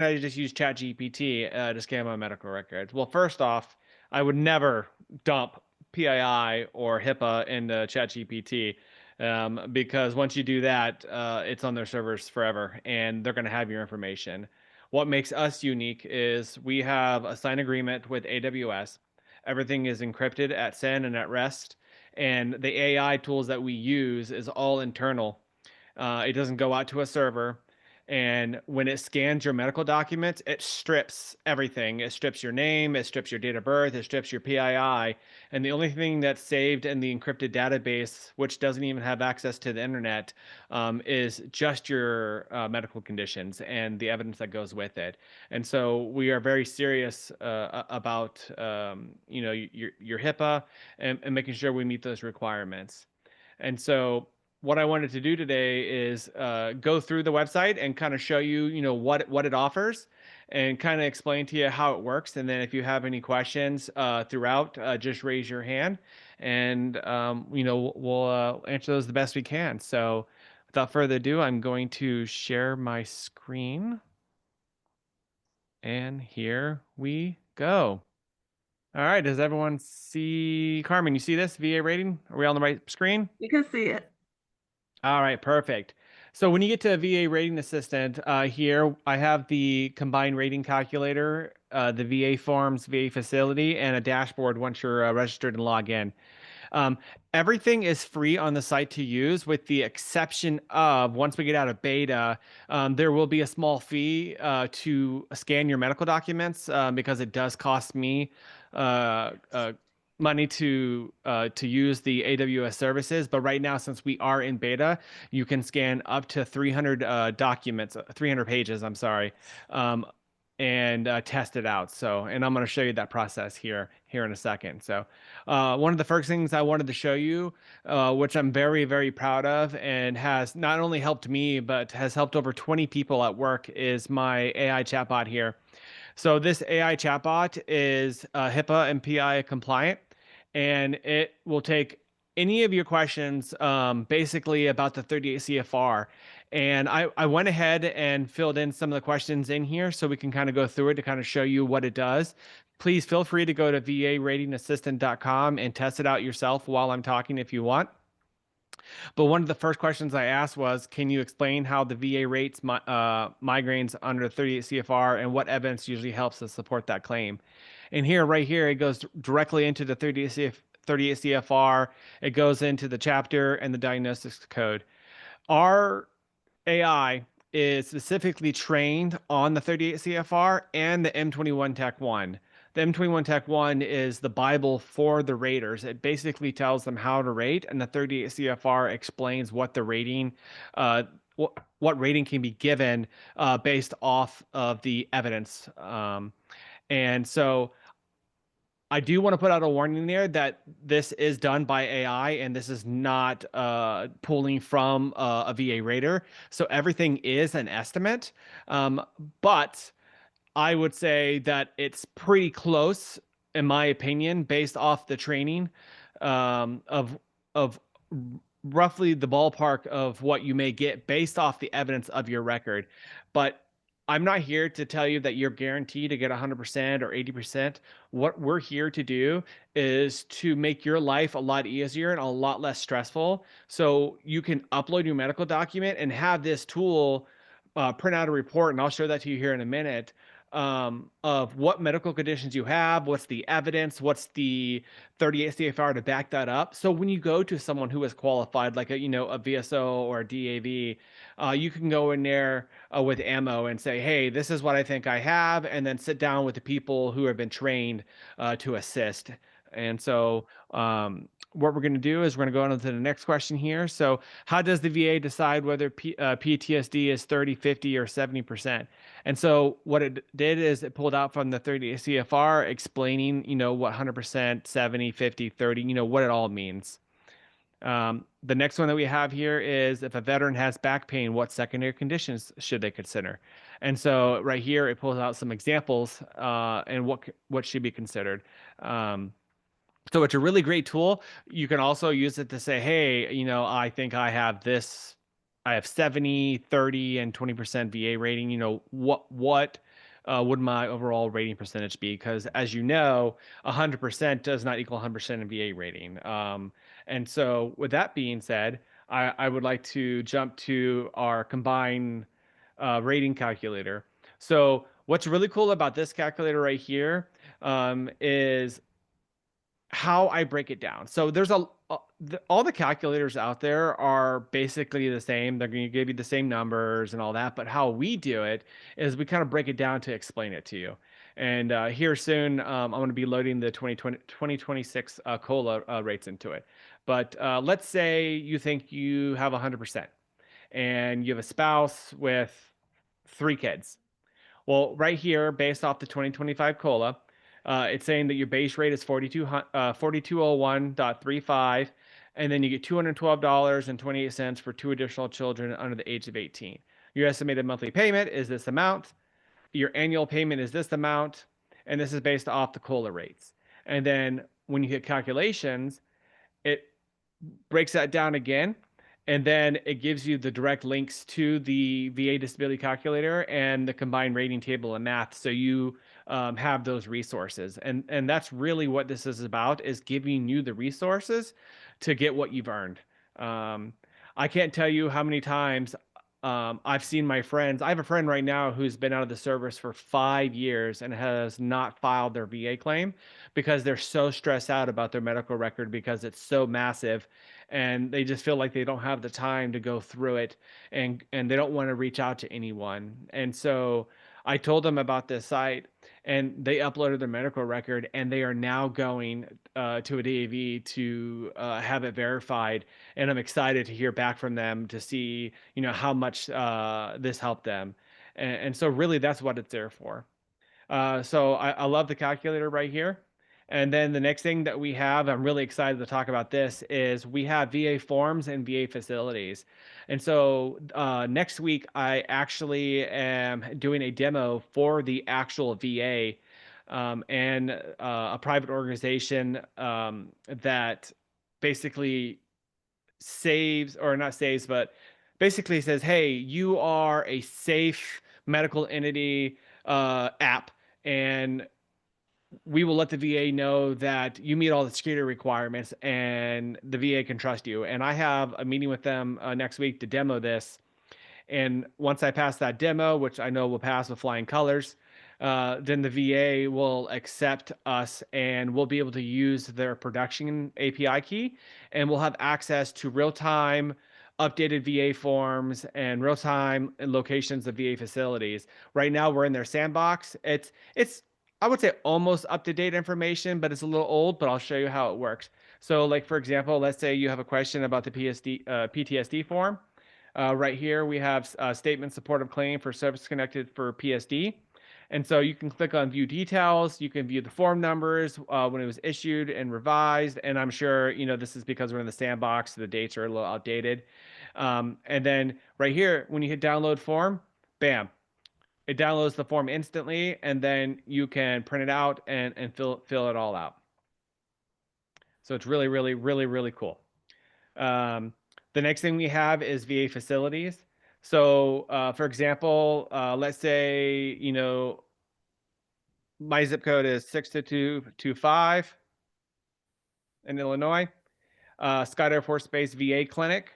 I just use ChatGPT to scan my medical records? Well, first off, I would never dump PII or HIPAA into ChatGPT because once you do that, it's on their servers forever and they're going to have your information. What makes us unique is we have a signed agreement with AWS. Everything is encrypted at send and at rest, and the AI tools that we use is all internal. It doesn't go out to a server. And when it scans your medical documents, it strips everything. It strips your name, it strips your date of birth, it strips your PII. And the only thing that's saved in the encrypted database, which doesn't even have access to the internet, is just your medical conditions and the evidence that goes with it. And so we are very serious about your HIPAA and making sure we meet those requirements. And so what I wanted to do today is go through the website and kind of show you, what it offers and kind of explain to you how it works. And then if you have any questions throughout, just raise your hand and, we'll answer those the best we can. So without further ado, I'm going to share my screen. And here we go. All right. Does everyone see Carmen? You see this VA rating? Are we on the right screen? You can see it. All right, perfect. So when you get to VA Rating Assistant, here I have the combined rating calculator, the VA forms, VA facility, and a dashboard once you're registered and log in. Um, Everything is free on the site to use, with the exception of once we get out of beta, there will be a small fee to scan your medical documents because it does cost me uh, uh, money to use the AWS services. But right now, since we are in beta, you can scan up to 300 documents, 300 pages. I'm sorry. Um, and test it out. So, and I'm going to show you that process here in a second. So, one of the first things I wanted to show you, which I'm very, very proud of, and has not only helped me but has helped over 20 people at work, is my AI chatbot here. So this AI chatbot is HIPAA and PI compliant, and it will take any of your questions, basically about the 38 CFR. And I went ahead and filled in some of the questions in here so we can kind of go through it to kind of show you what it does. Please feel free to go to varatingassistant.com and test it out yourself while I'm talking if you want. But one of the first questions I asked was, can you explain how the VA rates migraines under 38 CFR and what evidence usually helps to support that claim? And here, right here, it goes directly into the 38 CFR. It goes into the chapter and the diagnostics code. Our AI is specifically trained on the 38 CFR and the M21 Tech 1. The M21 Tech 1 is the Bible for the raters. It basically tells them how to rate, and the 38 CFR explains what the rating, what rating can be given based off of the evidence. And so I do want to put out a warning there that this is done by AI and this is not pulling from a VA rater. So everything is an estimate. But I would say that it's pretty close, in my opinion, based off the training of roughly the ballpark of what you may get based off the evidence of your record. But I'm not here to tell you that you're guaranteed to get 100% or 80%. What we're here to do is to make your life a lot easier and a lot less stressful. So you can upload your medical document and have this tool print out a report, and I'll show that to you here in a minute, of what medical conditions you have, what's the evidence, what's the 38 CFR to back that up. So when you go to someone who is qualified, like a VSO or a DAV, you can go in there with ammo and say, hey, this is what I think I have, and then sit down with the people who have been trained to assist. And so what we're going to do is we're going to go on to the next question here. So how does the VA decide whether PTSD is 30, 50, or 70%? And so what it did is it pulled out from the 30 CFR explaining, what 100%, 70, 50, 30, what it all means. The next one that we have here is, if a veteran has back pain, what secondary conditions should they consider? And so right here, it pulls out some examples and what should be considered. So it's a really great tool. You can also use it to say, hey, I think I have this, I have 70, 30, and 20% VA rating. What would my overall rating percentage be? Because as you know, 100% does not equal 100% in VA rating. And so with that being said, I would like to jump to our combined rating calculator. So what's really cool about this calculator right here is how I break it down. So there's all the calculators out there are basically the same. They're going to give you the same numbers and all that. But how we do it is we kind of break it down to explain it to you. And here soon, I'm going to be loading the 2026 COLA rates into it. But let's say you think you have 100% and you have a spouse with 3 kids. Well, right here, based off the 2025 COLA, it's saying that your base rate is 4201.35, and then you get $212.28 for 2 additional children under the age of 18. Your estimated monthly payment is this amount. Your annual payment is this amount, and this is based off the COLA rates. And then when you hit calculations, it breaks that down again, and then it gives you the direct links to the VA disability calculator and the combined rating table and math, so you have those resources. And that's really what this is about, is giving you the resources to get what you've earned. um, I can't tell you how many times I've seen my friends. I have a friend right now who's been out of the service for 5 years and has not filed their VA claim because they're so stressed out about their medical record because it's so massive, and they just feel like they don't have the time to go through it, and they don't want to reach out to anyone. And so I told them about this site, and they uploaded their medical record, and they are now going to a DAV to have it verified. And I'm excited to hear back from them to see, how much this helped them. And so really that's what it's there for. So I love the calculator right here. And then the next thing that we have, I'm really excited to talk about this, is we have VA forms and VA facilities. And so next week, I actually am doing a demo for the actual VA and a private organization that basically saves, or not saves, but basically says, hey, you are a safe medical entity app, and we will let the VA know that you meet all the security requirements and the VA can trust you. And I have a meeting with them next week to demo this. And once I pass that demo, which I know will pass with flying colors, then the VA will accept us and we'll be able to use their production API key, and we'll have access to real-time updated VA forms and real-time locations of VA facilities. Right now we're in their sandbox. It's I would say almost up-to-date information, but it's a little old, but I'll show you how it works. So like, for example, let's say you have a question about the PTSD form. Right here, we have statement supportive claim for service connected for PSD. And so you can click on view details. You can view the form numbers when it was issued and revised. And I'm sure, this is because we're in the sandbox, so the dates are a little outdated. And then right here, when you hit download form, bam, it downloads the form instantly, and then you can print it out and fill it all out. So it's really, really, really, really cool. The next thing we have is VA facilities. So, for example, let's say, my zip code is 62225 in Illinois. Scott Air Force Base VA Clinic.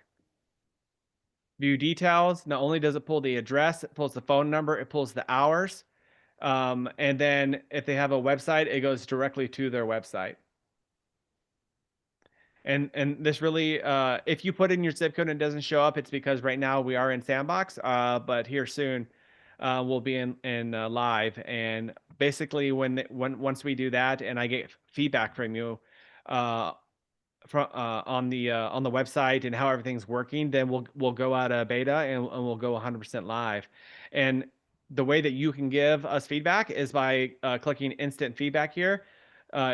View details. Not only does it pull the address, it pulls the phone number, it pulls the hours. And then if they have a website, it goes directly to their website. And this really, if you put in your zip code and it doesn't show up, it's because right now we are in sandbox, but here soon we'll be in live. And basically, once we do that, and I get feedback from you from on the website and how everything's working, then we'll go out of beta and we'll go 100% live. And the way that you can give us feedback is by clicking instant feedback here.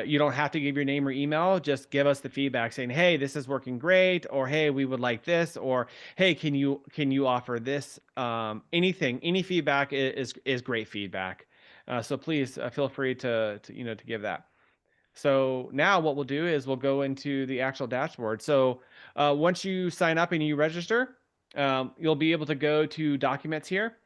You don't have to give your name or email. Just give us the feedback saying, hey, this is working great, or hey, we would like this, or hey, can you offer this? Any feedback is great feedback. So please feel free to give that. So now what we'll do is we'll go into the actual dashboard. So once you sign up and you register, you'll be able to go to documents here.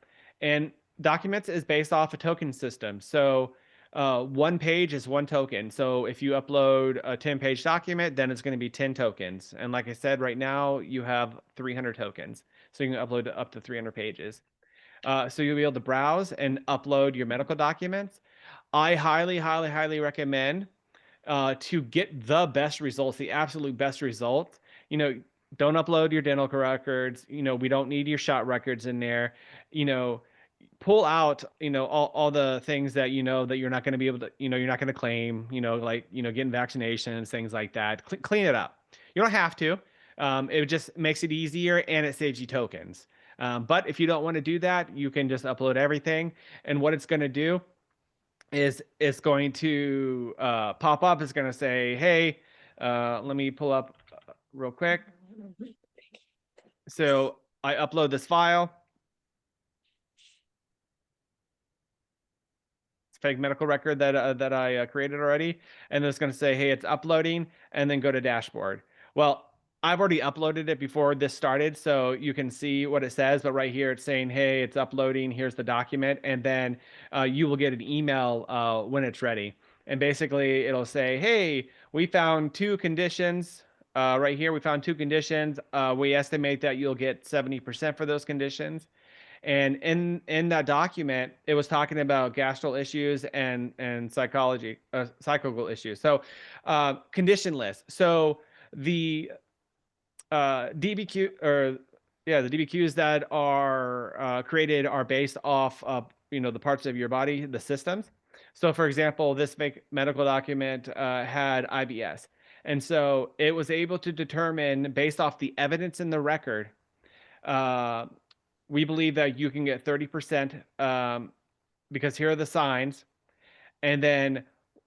And documents is based off a token system. So one page is one token. So if you upload a 10-page document, then it's going to be 10 tokens. And like I said, right now you have 300 tokens. So you can upload up to 300 pages. So you'll be able to browse and upload your medical documents. I highly, highly, highly recommend to get the best results, the absolute best results. You know, don't upload your dental records. You know, we don't need your shot records in there. You know, pull out, you know, all the things that you know that you're not going to be able to, you know, you're not going to claim, you know, like, you know, getting vaccinations, things like that. Clean it up. You don't have to. It just makes it easier and it saves you tokens. But if you don't want to do that, you can just upload everything. And what it's going to do is it's going to pop up. It's going to say, hey, let me pull up real quick. So I upload this file. Fake medical record that I created already, and it's going to say, hey, it's uploading, and then go to dashboard. Well, I've already uploaded it before this started, so you can see what it says, but right here it's saying, hey, it's uploading, here's the document, and then you will get an email when it's ready. And basically it'll say, hey, we found two conditions. Right here, we found two conditions. We estimate that you'll get 70% for those conditions. And in that document, it was talking about gastral issues and psychological issues. So condition list. So the DBQ or yeah, the DBQs that are created are based off of, you know, the parts of your body, the systems. So for example, this medical document had IBS. And so it was able to determine based off the evidence in the record, uh, we believe that you can get 30% because here are the signs. And then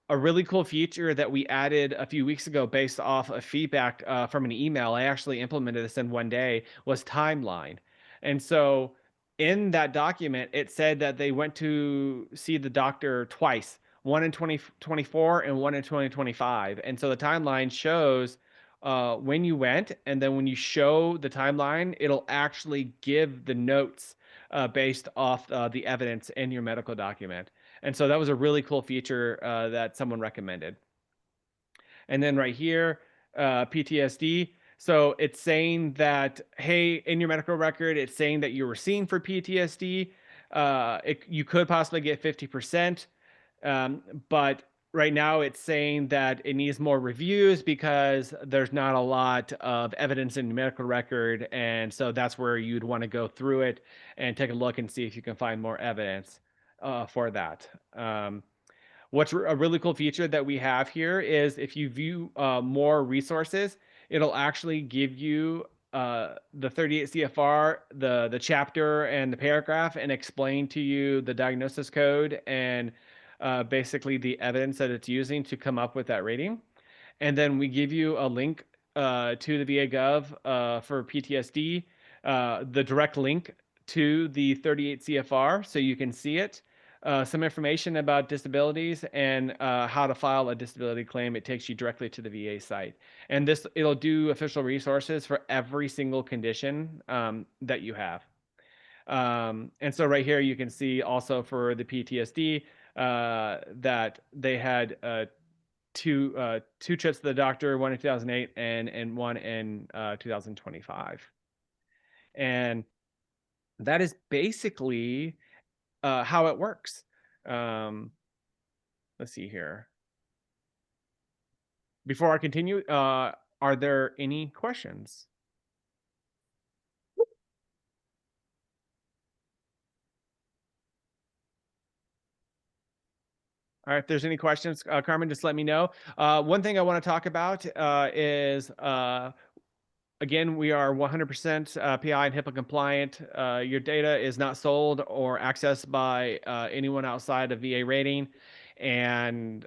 a really cool feature that we added a few weeks ago based off of feedback from an email, I actually implemented this in one day, was timeline. And so in that document, it said that they went to see the doctor twice, one in 2024 and one in 2025. And so the timeline shows when you went, and then when you show the timeline, it'll actually give the notes based off the evidence in your medical document. And so that was a really cool feature that someone recommended. And then right here, PTSD. So it's saying that, hey, in your medical record, it's saying that you were seen for PTSD. You could possibly get 50%. But right now it's saying that it needs more reviews because there's not a lot of evidence in the medical record. And so that's where you'd want to go through it and take a look and see if you can find more evidence for that. What's a really cool feature that we have here is if you view more resources, it'll actually give you the 38 CFR, the chapter and the paragraph, and explain to you the diagnosis code and basically the evidence that it's using to come up with that rating. And then we give you a link to the VA Gov for PTSD, the direct link to the 38 CFR so you can see it. Some information about disabilities and how to file a disability claim. It takes you directly to the VA site. And it'll do official resources for every single condition that you have. And so right here, you can see also for the PTSD that they had two trips to the doctor, one in 2008 and one in 2025. And that is basically how it works. Let's see here. Before I continue, are there any questions? All right, if there's any questions, Carmen, just let me know. One thing I want to talk about is again, we are 100% PI and HIPAA compliant. Your data is not sold or accessed by anyone outside of VA rating, and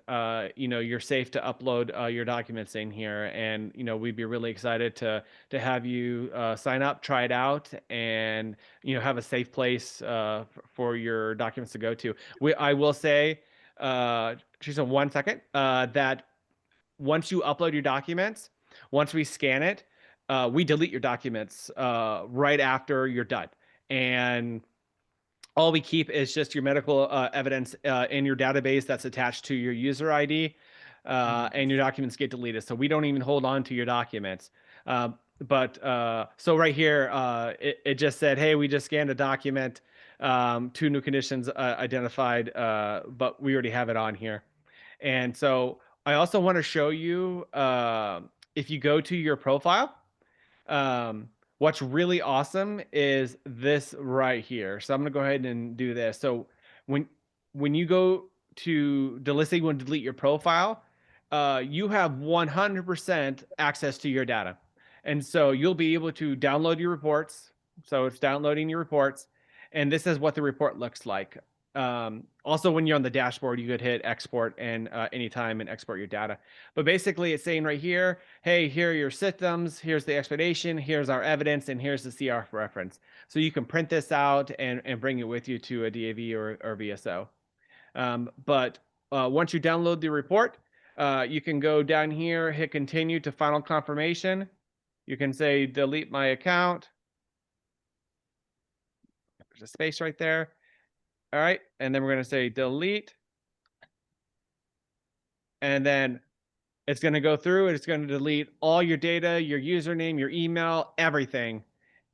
you know, you're safe to upload your documents in here. And you know, we'd be really excited to have you sign up, try it out, and you know, have a safe place for your documents to go to. I will say, just in 1 second, that once you upload your documents, once we scan it, we delete your documents right after you're done. And All we keep is just your medical evidence in your database that's attached to your user ID, and your documents get deleted. So we don't even hold on to your documents. So right here, it just said, hey, we just scanned a document, 2 new conditions identified, but we already have it on here. And so I also want to show you, if you go to your profile, um, what's really awesome is this right here. So I'm gonna go ahead and do this. So when when you go to let's say you want to delete your profile, you have 100% access to your data. And so you'll be able to download your reports. So it's downloading your reports, and this is what the report looks like. Also, when you're on the dashboard, you could hit export and anytime and export your data. But basically, it's saying right here, hey, here are your systems, here's the explanation, here's our evidence, and here's the CR reference. So you can print this out and bring it with you to a DAV or VSO. But once you download the report, you can go down here, hit continue to final confirmation. You can say delete my account. There's a space right there. All right, and then we're going to say delete. And then it's going to go through and it's going to delete all your data, your username, your email, everything.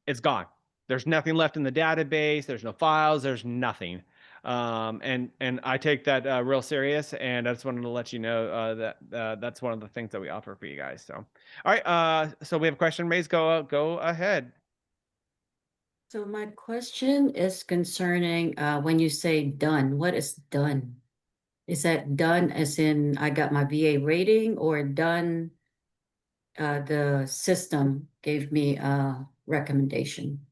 It's gone. There's nothing left in the database. There's no files. There's nothing. And I take that real serious. And I just wanted to let you know that that's one of the things that we offer for you guys. So, all right. So we have a question raised. Go ahead. So my question is concerning when you say done, what is done? Is that done as in I got my VA rating, or done the system gave me a recommendation?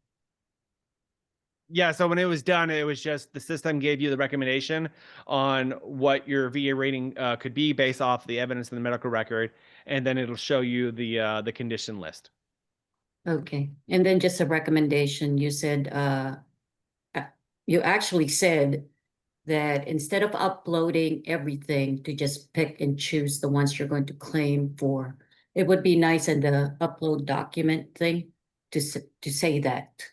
Yeah, so when it was done, it was just the system gave you the recommendation on what your VA rating could be based off the evidence in the medical record, and then it'll show you the condition list. Okay. And then just a recommendation, you said uh, you actually said that instead of uploading everything to just pick and choose the ones you're going to claim for, it would be nice in the upload document thing to say that,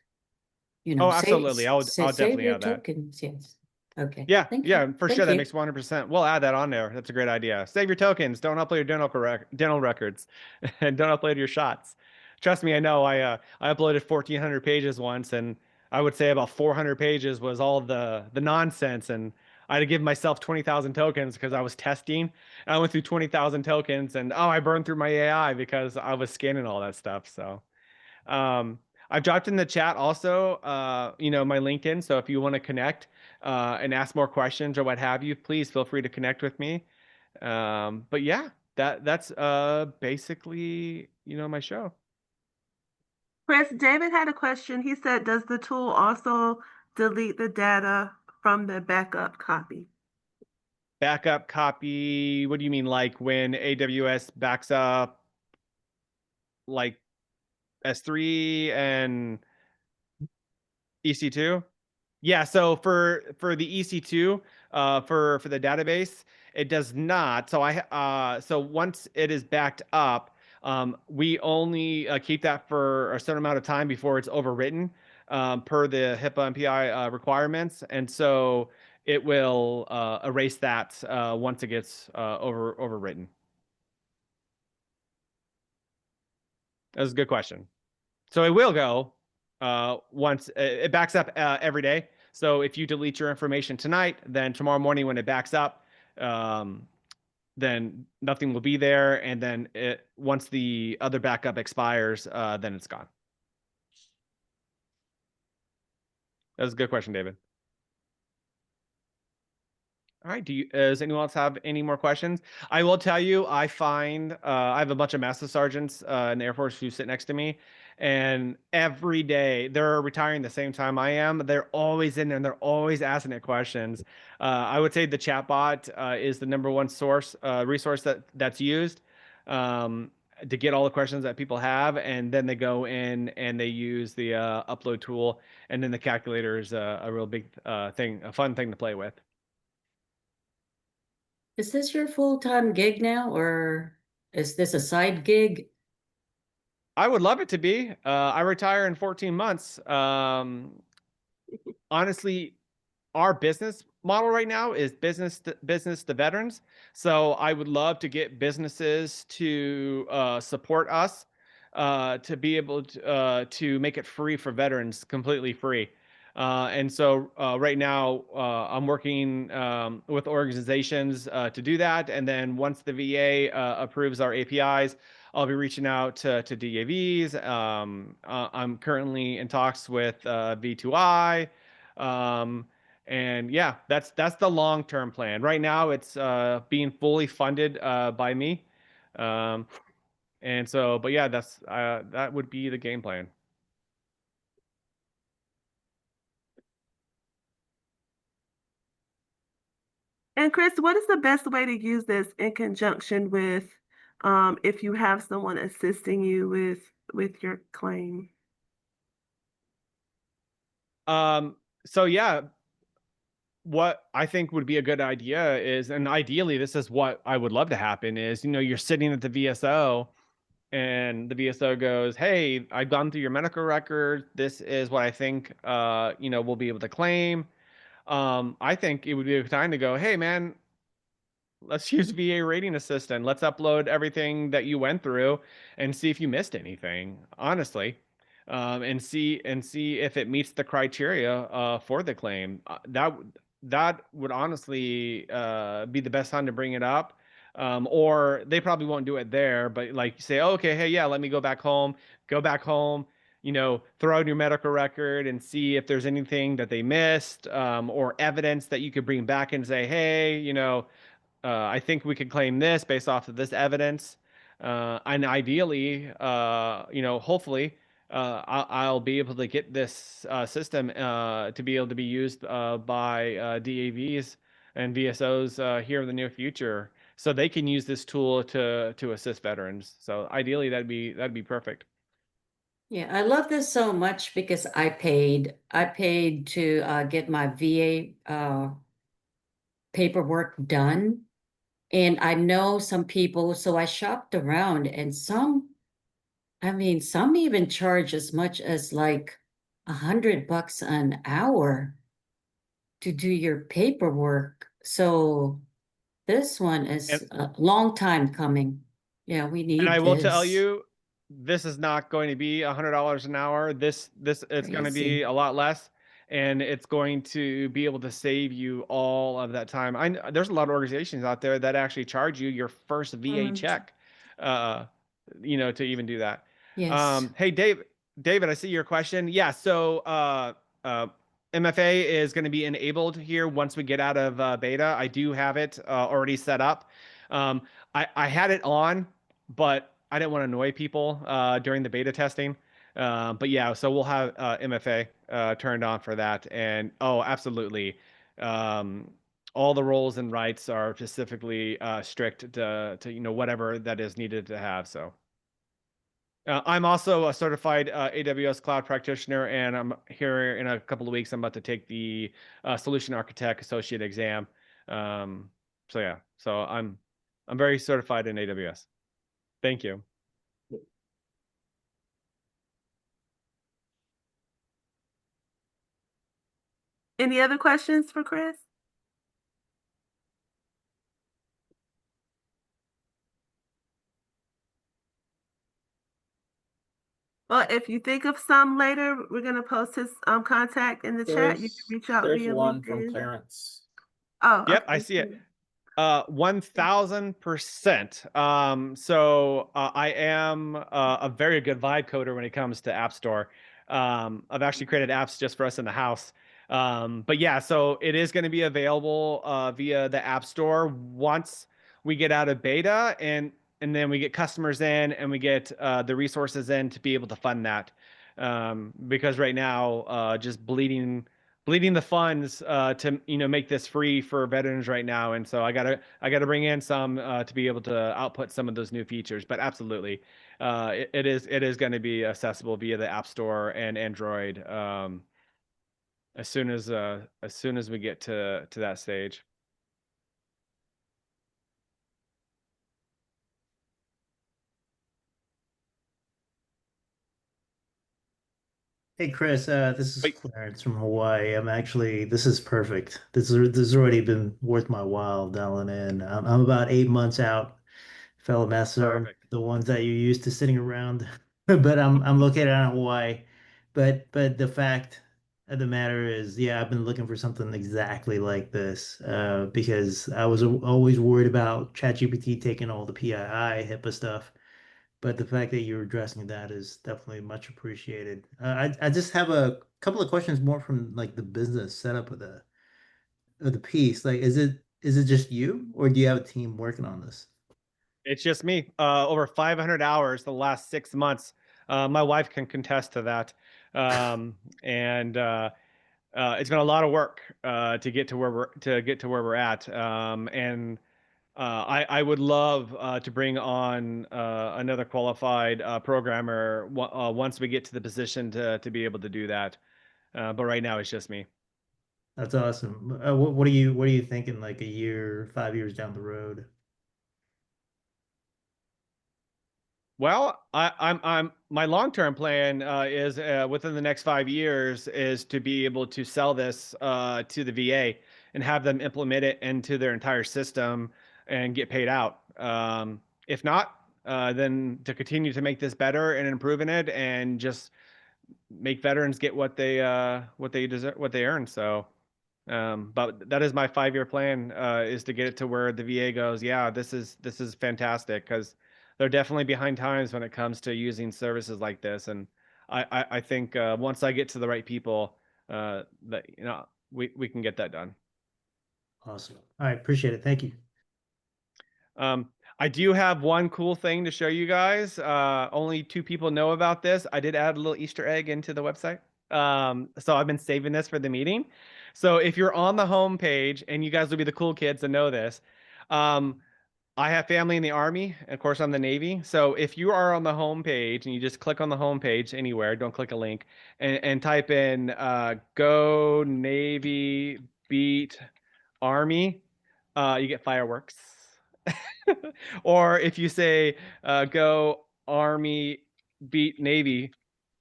Oh, say, absolutely. I'll save definitely your add that. tokens. Yes. Okay. Yeah, Thank you. yeah, for sure. Thank That you. makes 100%. We'll add that on there. That's a great idea. Save your tokens. Don't upload your dental records, and don't upload your shots. Trust me, I know. I uploaded 1,400 pages once, and I would say about 400 pages was all the nonsense, and I had to give myself 20,000 tokens because I was testing. And I went through 20,000 tokens, and oh, I burned through my AI because I was scanning all that stuff. So. Um, I've dropped in the chat also, my LinkedIn. So if you want to connect and ask more questions or what have you, please feel free to connect with me. But yeah, that's basically, my show. Chris, David had a question. He said, does the tool also delete the data from the backup copy? Backup copy. What do you mean? Like when AWS backs up like S3 and EC2? Yeah, so for the EC2, for the database, it does not. So once it is backed up, we only keep that for a certain amount of time before it's overwritten, per the HIPAA and PI requirements, and so it will erase that once it gets overwritten. That's a good question. So it will go once it backs up every day. So if you delete your information tonight, then tomorrow morning when it backs up, then nothing will be there. And then once the other backup expires, then it's gone. That's a good question, David. All right. Does anyone else have any more questions? I will tell you, I find I have a bunch of master sergeants in the Air Force who sit next to me, and every day they're retiring the same time I am. They're always in there and they're always asking it questions. I would say the chatbot is the number one resource that's used to get all the questions that people have, and then they go in and they use the upload tool, and then the calculator is a real big thing, a fun thing to play with. Is this your full-time gig now, or is this a side gig? I would love it to be. I retire in 14 months. Honestly, our business model right now is business to veterans. So I would love to get businesses to support us to be able to make it free for veterans, completely free. And so right now I'm working with organizations to do that. And then once the VA approves our APIs, I'll be reaching out to DAVs. I'm currently in talks with V2I. And yeah, that's the long-term plan. Right now, it's being fully funded by me. Um, and so, but yeah, that would be the game plan. And Chris, what is the best way to use this in conjunction with if you have someone assisting you with your claim? So yeah, what I think would be a good idea is, and ideally, this is what I would love to happen is, you're sitting at the VSO and the VSO goes, "Hey, I've gone through your medical record. This is what I think, we'll be able to claim." I think it would be a time to go, "Hey, man, let's use VA Rating Assistant. Let's upload everything that you went through and see if you missed anything, honestly, and see if it meets the criteria for the claim." That would honestly be the best time to bring it up. Or they probably won't do it there, but like say, oh, okay, hey, yeah, let me go back home, throw out your medical record and see if there's anything that they missed, or evidence that you could bring back and say, hey, I think we could claim this based off of this evidence. And ideally, hopefully, I'll be able to get this system to be able to be used by DAVs and VSOs here in the near future, so they can use this tool to assist veterans. So ideally, that'd be perfect. Yeah, I love this so much because I paid to get my VA paperwork done. And I know some people, so I shopped around and some even charge as much as like $100 an hour to do your paperwork. So this one And is a long time coming. Yeah, we And I need will tell this. you, this is not going to be $100 an hour. This it's going to be Crazy. a lot less, and it's going to be able to save you all of that time. There's a lot of organizations out there that actually charge you your first VA check, uh, to even do that. Yes. Hey, David, I see your question. Yeah, so uh, MFA is going to be enabled here once we get out of beta. I do have it already set up. Um, I had it on, but I didn't want to annoy people during the beta testing. But yeah, so we'll have MFA turned on for that. And oh, absolutely. Um, all the roles and rights are specifically strict to whatever that is needed to have. So I'm also a certified AWS cloud practitioner, and I'm here in a couple of weeks. I'm about to take the solution architect associate exam. So yeah, so I'm very certified in AWS. Thank you. Any other questions for Chris? Well, if you think of some later, we're gonna post his contact in the chat. You can reach out There's via one from LinkedIn. Clarence. Oh, Yep, I okay. see it. 1000%. So I am a very good vibe coder when it comes to App Store. I've actually created apps just for us in the house. But yeah, so it is going to be available via the App Store once we get out of beta, and then we get customers in and we get the resources in to be able to fund that. Because right now, just bleeding the funds to make this free for veterans right now, and so I gotta bring in some to be able to output some of those new features. But absolutely, it is going to be accessible via the App Store and Android as soon as we get to that stage. Hey Chris, this is Wait, Clarence from Hawaii. This is perfect. This has already been worth my while dialing in. I'm about 8 months out, fellow master, perfect. the ones that you're used to sitting around, but I'm located out in Hawaii. But the fact of the matter is, yeah, I've been looking for something exactly like this, because I was always worried about ChatGPT taking all the PII, HIPAA stuff. But the fact that you're addressing that is definitely much appreciated. I just have a couple of questions more from like the business setup of the piece. Like, is it just you, or do you have a team working on this? It's just me. Over 500 hours the last 6 months. My wife can contest to that. And it's been a lot of work to get to where we're at. And I would love to bring on another qualified programmer once we get to the position to be able to do that. But right now it's just me. That's awesome. What are you thinking? Like a year, 5 years down the road? Well, I'm my long-term plan is within the next 5 years is to be able to sell this to the VA and have them implement it into their entire system and get paid out. If not, then to continue to make this better and improving it and just make veterans get what they deserve, what they earn. So but that is my 5 year plan, is to get it to where the VA goes, yeah, this is fantastic because they're definitely behind times when it comes to using services like this. And I think once I get to the right people, that we can get that done. Awesome. All right, appreciate it. Thank you. Um, I do have one cool thing to show you guys. Only 2 people know about this. I did add a little Easter egg into the website. So I've been saving this for the meeting. So if you're on the home page, and you guys will be the cool kids to know this, um, I have family in the Army, and of course I'm the Navy. So if you are on the home page and you just click on the home page anywhere, don't click a link, and type in "Go Navy Beat Army," you get fireworks. Or if you say "Go Army Beat Navy,"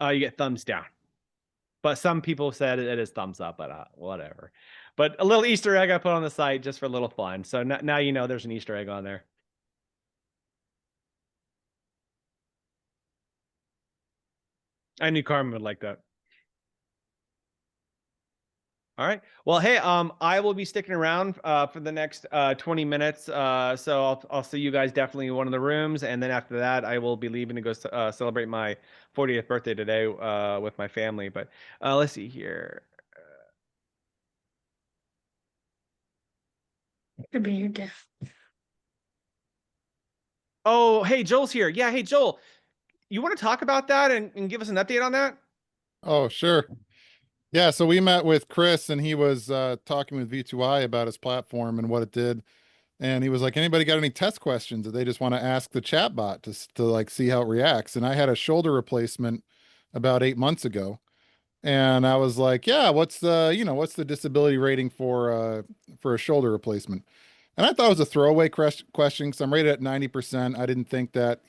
you get thumbs down. But some people said it is thumbs up, but whatever. But a little Easter egg I put on the site just for a little fun. So now you know there's an Easter egg on there. I knew Carmen would like that. All right. Well, hey, I will be sticking around for the next 20 minutes. So I'll see you guys definitely in one of the rooms, and then after that, I will be leaving to go celebrate my 40th birthday today with my family. But let's see here. Could be your death. Oh, hey, Joel's here. Yeah, hey, Joel, you want to talk about that and give us an update on that? Oh, sure. Yeah, so we met with Chris and he was talking with V2I about his platform and what it did. And he was like, anybody got any test questions that they just want to ask the chatbot to like see how it reacts? And I had a shoulder replacement about 8 months ago. And I was like, yeah, what's the disability rating for a shoulder replacement? And I thought it was a throwaway question because I'm rated at 90%. I didn't think that,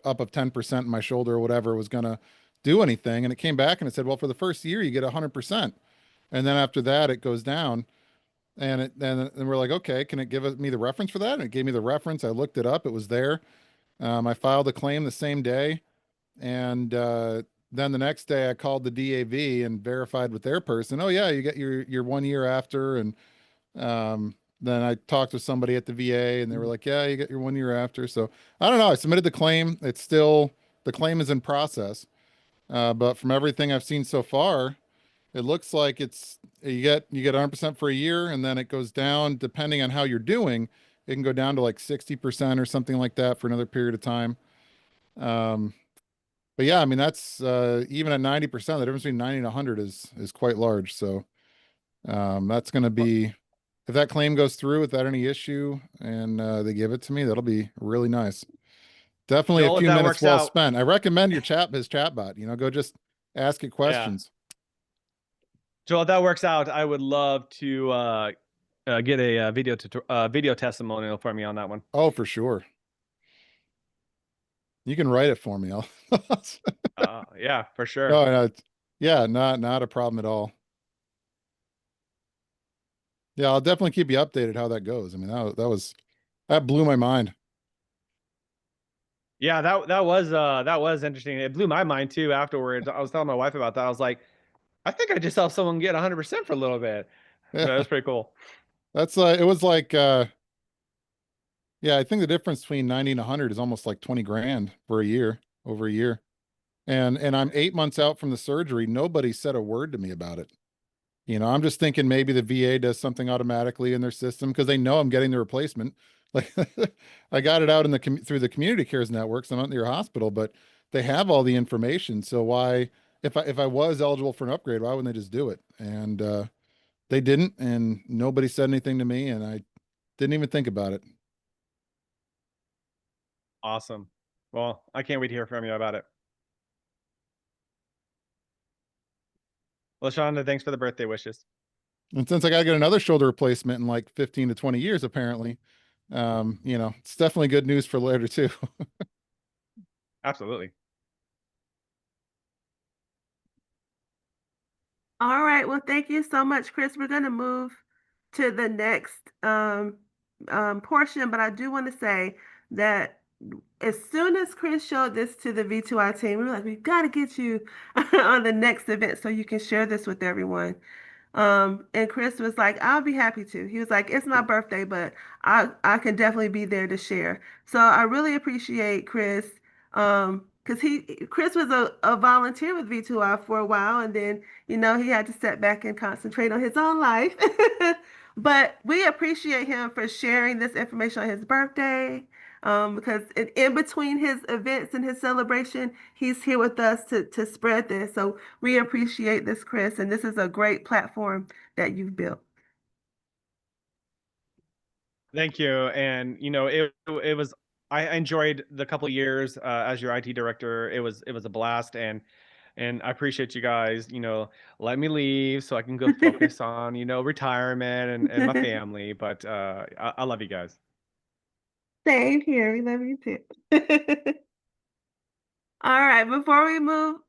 up of 10% in my shoulder or whatever was going to do anything. And it came back and it said, well, for the first year, you get 100%. And then after that, it goes down. And we're like, okay, can it give me the reference for that? And it gave me the reference. I looked it up. It was there. I filed a claim the same day. And then the next day, I called the DAV and verified with their person. Oh, yeah, you get your 1 year after. And then I talked to somebody at the VA and they were like, yeah, you get your 1 year after. So I don't know. I submitted the claim. The claim is in process. But from everything I've seen so far, it looks like you get 100% for a year and then it goes down depending on how you're doing. It can go down to like 60% or something like that for another period of time. Um, but yeah, I mean, that's even at 90%, the difference between 90 and 100 is quite large. So that's going to be, if that claim goes through without any issue and they give it to me, that'll be really nice. Definitely a Joel, if few that minutes works well out, spent. I recommend his chatbot, go just ask it yeah. questions. Joel, if that works out, I would love to get a video testimonial from you on that one. Oh, for sure. You can write it for me. Yeah, for sure. No, no, Yeah, not a problem at all. Yeah, I'll definitely keep you updated how that goes. I mean, that blew my mind. Yeah, that was interesting. It blew my mind too afterwards. I was telling my wife about that. I was like, I think I just saw someone get 100% for a little bit. That Yeah, was pretty cool. that's it was like yeah, I think the difference between 90 and 100 is almost like 20 grand for a year, over a year. And I'm 8 months out from the surgery. Nobody said a word to me about it. You know, I'm just thinking maybe the VA does something automatically in their system because they know I'm getting the replacement. Like I got it out in through the community cares networks. I'm not near a hospital, but they have all the information. So why, if I was eligible for an upgrade, why wouldn't they just do it? And they didn't, and nobody said anything to me, and I didn't even think about it. Awesome. Well, I can't wait to hear from you about it. Well, Shonda, thanks for the birthday wishes. And since I got to get another shoulder replacement in like 15 to 20 years, apparently, you know, it's definitely good news for later too. Absolutely. All right. Well, thank you so much, Chris. We're going to move to the next portion, but I do want to say that as soon as Chris showed this to the V2I team, we were like, we've got to get you on the next event so you can share this with everyone. And Chris was like, I'll be happy to. He was like, it's my birthday, but I can definitely be there to share. So I really appreciate Chris. Because Chris was a volunteer with V2I for a while, and then he had to step back and concentrate on his own life. But we appreciate him for sharing this information on his birthday. Because in between his events and his celebration, he's here with us to spread this. So we appreciate this, Chris, and this is a great platform that you've built. Thank you. And it was I enjoyed the couple of years as your IT director. It was a blast, and I appreciate you guys, let me leave so I can go focus on, retirement and my family. But I love you guys. Same here. We love you too. All right, before we move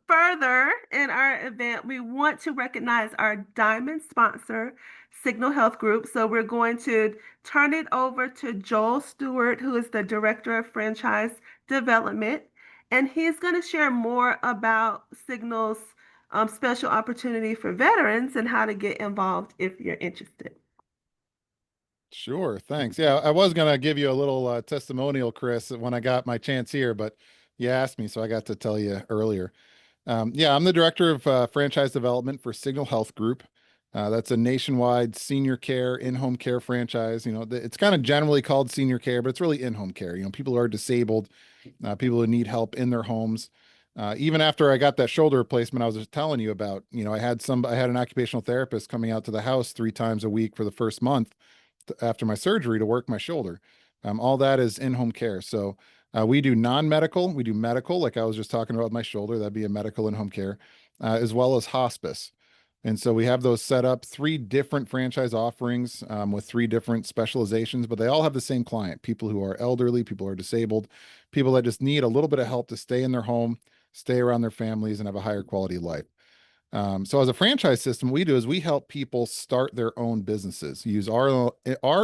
further in our event, we want to recognize our diamond sponsor, Signal Health Group. So we're going to turn it over to Joel Stewart, who is the Director of Franchise Development, and he's going to share more about Signal's special opportunity for veterans and how to get involved if you're interested. Sure, thanks. Yeah, I was gonna give you a little testimonial, Chris, when I got my chance here, but you asked me, so I got to tell you earlier. Yeah, I'm the director of franchise development for Signal Health Group. That's a nationwide senior care, in-home care franchise. You know, it's kind of generally called senior care, but it's really in-home care. You know, people who are disabled, people who need help in their homes. Even after I got that shoulder replacement, I was just telling you about. You know, I had an occupational therapist coming out to the house 3 times a week for the first month after my surgery to work my shoulder. All that is in-home care. So we do non-medical, we do medical, like I was just talking about my shoulder, that'd be a medical in-home care, as well as hospice. And so we have those set up, 3 different franchise offerings with 3 different specializations, but they all have the same client, people who are elderly, people who are disabled, people that just need a little bit of help to stay in their home, stay around their families, and have a higher quality of life. So as a franchise system, what we do is we help people start their own businesses, use our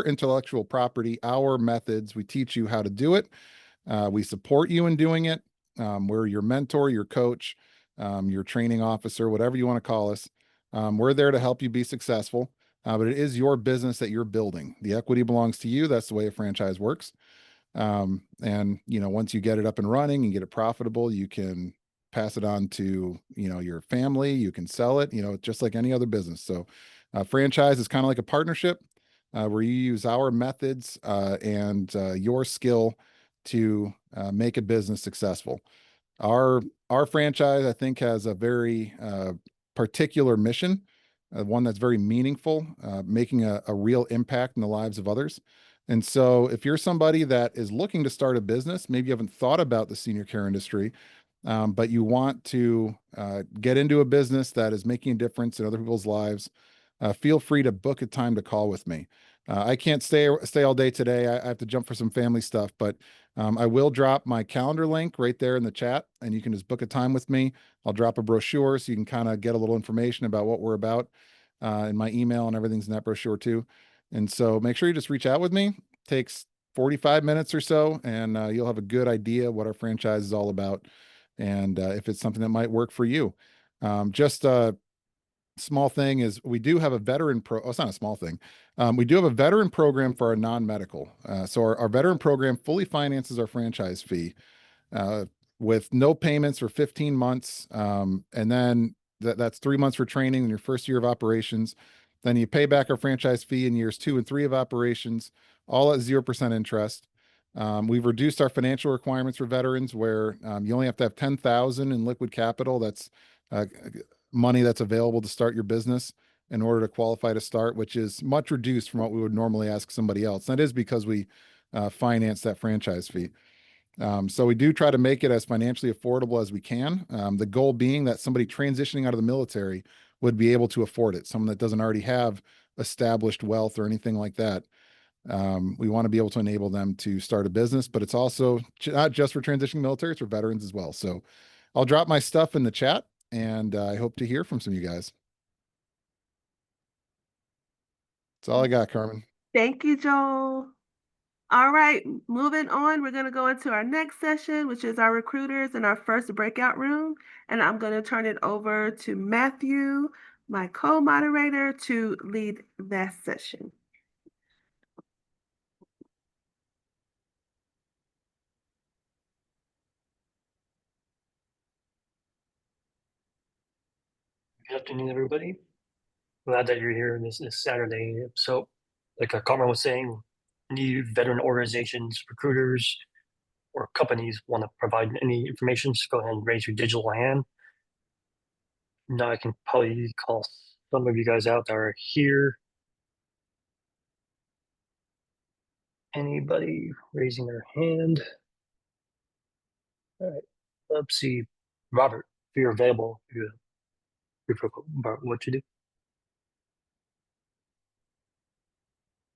intellectual property, our methods. We teach you how to do it. We support you in doing it. We're your mentor, your coach, your training officer, whatever you want to call us. We're there to help you be successful, but it is your business that you're building. The equity belongs to you. That's the way a franchise works. And once you get it up and running and get it profitable, you can pass it on to, your family, you can sell it, just like any other business. So franchise is kind of like a partnership where you use our methods and your skill to make a business successful. Our franchise, I think, has a very particular mission, one that's very meaningful, making a real impact in the lives of others. And so if you're somebody that is looking to start a business, maybe you haven't thought about the senior care industry, but you want to get into a business that is making a difference in other people's lives, feel free to book a time to call with me. I can't stay all day today. I have to jump for some family stuff, but I will drop my calendar link right there in the chat, and you can just book a time with me. I'll drop a brochure so you can kind of get a little information about what we're about, in my email, and everything's in that brochure too. And so make sure you just reach out with me. Takes 45 minutes or so, and you'll have a good idea what our franchise is all about, and if it's something that might work for you. Just small thing is we do have a veteran oh, it's not a small thing. We do have a veteran program for our non-medical. So our veteran program fully finances our franchise fee, with no payments for 15 months. And then that's 3 months for training in your first year of operations. Then you pay back our franchise fee in years 2 and 3 of operations, all at 0% interest. We've reduced our financial requirements for veterans where you only have to have 10,000 in liquid capital. That's money that's available to start your business in order to qualify to start, which is much reduced from what we would normally ask somebody else. That is because we finance that franchise fee. So we do try to make it as financially affordable as we can. The goal being that somebody transitioning out of the military would be able to afford it. Someone that doesn't already have established wealth or anything like that. We want to be able to enable them to start a business, but it's also not just for transitioning military, it's for veterans as well. So I'll drop my stuff in the chat, and I hope to hear from some of you guys. That's all I got, Carmen. Thank you, Joel. All right, moving on, we're going to go into our next session, which is our recruiters in our first breakout room. And I'm going to turn it over to Matthew, my co-moderator, to lead that session. Good afternoon, everybody. Glad that you're here this Saturday. So, like Carmen was saying, any veteran organizations, recruiters, or companies want to provide any information, just go ahead and raise your digital hand. Now I can probably call some of you guys out that are here. Anybody raising their hand? All right, let's see. Robert, if you're available, what you do?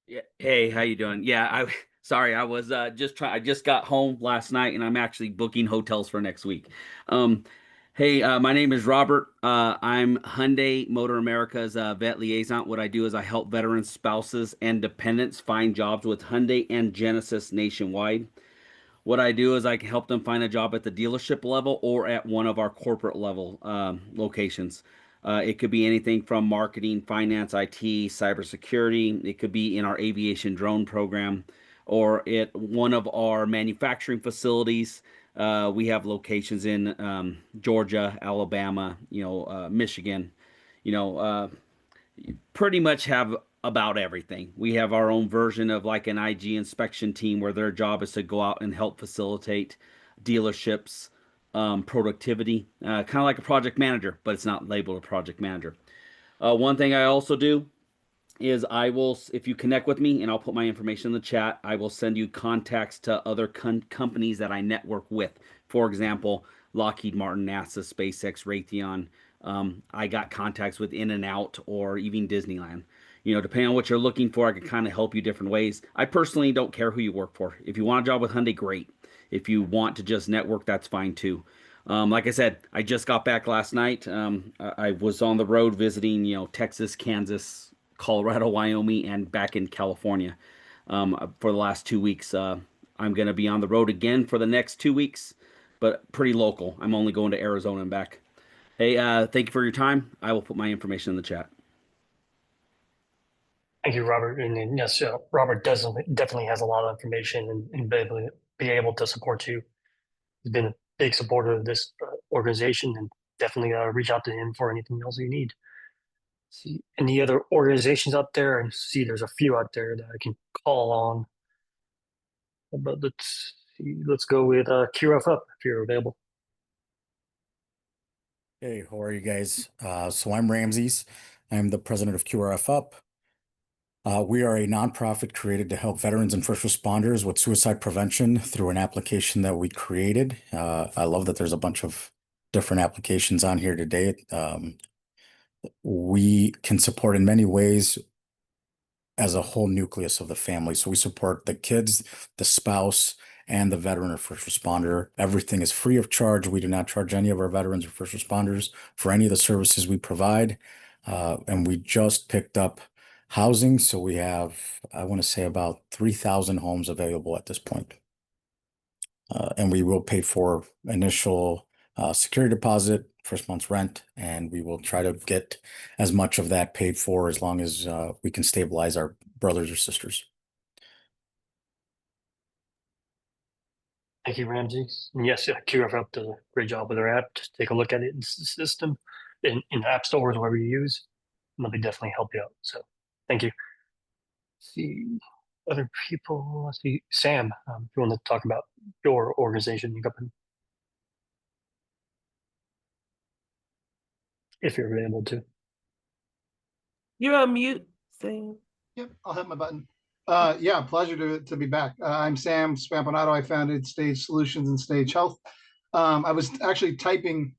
Yeah. Hey, how you doing? Yeah, sorry, I was I just got home last night and I'm actually booking hotels for next week. Hey, my name is Robert. I'm Hyundai Motor America's vet liaison. What I do is I help veterans, spouses, and dependents find jobs with Hyundai and Genesis nationwide. What I do is I can help them find a job at the dealership level or at one of our corporate level locations. It could be anything from marketing, finance, IT, cybersecurity. It could be in our aviation drone program or at one of our manufacturing facilities. We have locations in Georgia, Alabama, Michigan, pretty much have about everything. We have our own version of like an IG inspection team where their job is to go out and help facilitate dealerships productivity, kind of like a project manager, but it's not labeled a project manager. One thing I also do is I will, if you connect with me, and I'll put my information in the chat, I will send you contacts to other companies that I network with. For example, Lockheed Martin, NASA, SpaceX, Raytheon. I got contacts with In-N-Out or even Disneyland. Depending on what you're looking for, I can kind of help you different ways. I personally don't care who you work for. If you want a job with Hyundai, great. If you want to just network, that's fine too. Like I said, I just got back last night. I was on the road visiting, Texas, Kansas, Colorado, Wyoming, and back in California for the last 2 weeks. I'm going to be on the road again for the next 2 weeks, but pretty local. I'm only going to Arizona and back. Hey, thank you for your time. I will put my information in the chat. Thank you, Robert. And yes, Robert definitely has a lot of information and be able to support you. He's been a big supporter of this organization, and definitely reach out to him for anything else you need. See any other organizations out there, and see there's a few out there that I can call on. But let's go with QF Up if you're available. Hey, how are you guys? So I'm Ramses. I'm the president of QRF Up. We are a nonprofit created to help veterans and first responders with suicide prevention through an application that we created. I love that there's a bunch of different applications on here today. We can support in many ways as a whole nucleus of the family. So we support the kids, the spouse, and the veteran or first responder. Everything is free of charge. We do not charge any of our veterans or first responders for any of the services we provide. And we just picked up housing. So we have, I want to say, about 3,000 homes available at this point. And we will pay for initial security deposit, first month's rent, and we will try to get as much of that paid for as long as we can stabilize our brothers or sisters. Thank you, Ramsey. And yes, QRF does a great job with their app. Just take a look at it in the system, in app stores, wherever you use, and they'll definitely help you out. So thank you. Let's see other people. Let's see, Sam, if you want to talk about your organization, you company, if you're able to. You're on mute, Sam. Yep, I'll hit my button. Yeah, pleasure to be back. I'm Sam Spampanato. I founded Stage Solutions and Stage Health. I was actually typing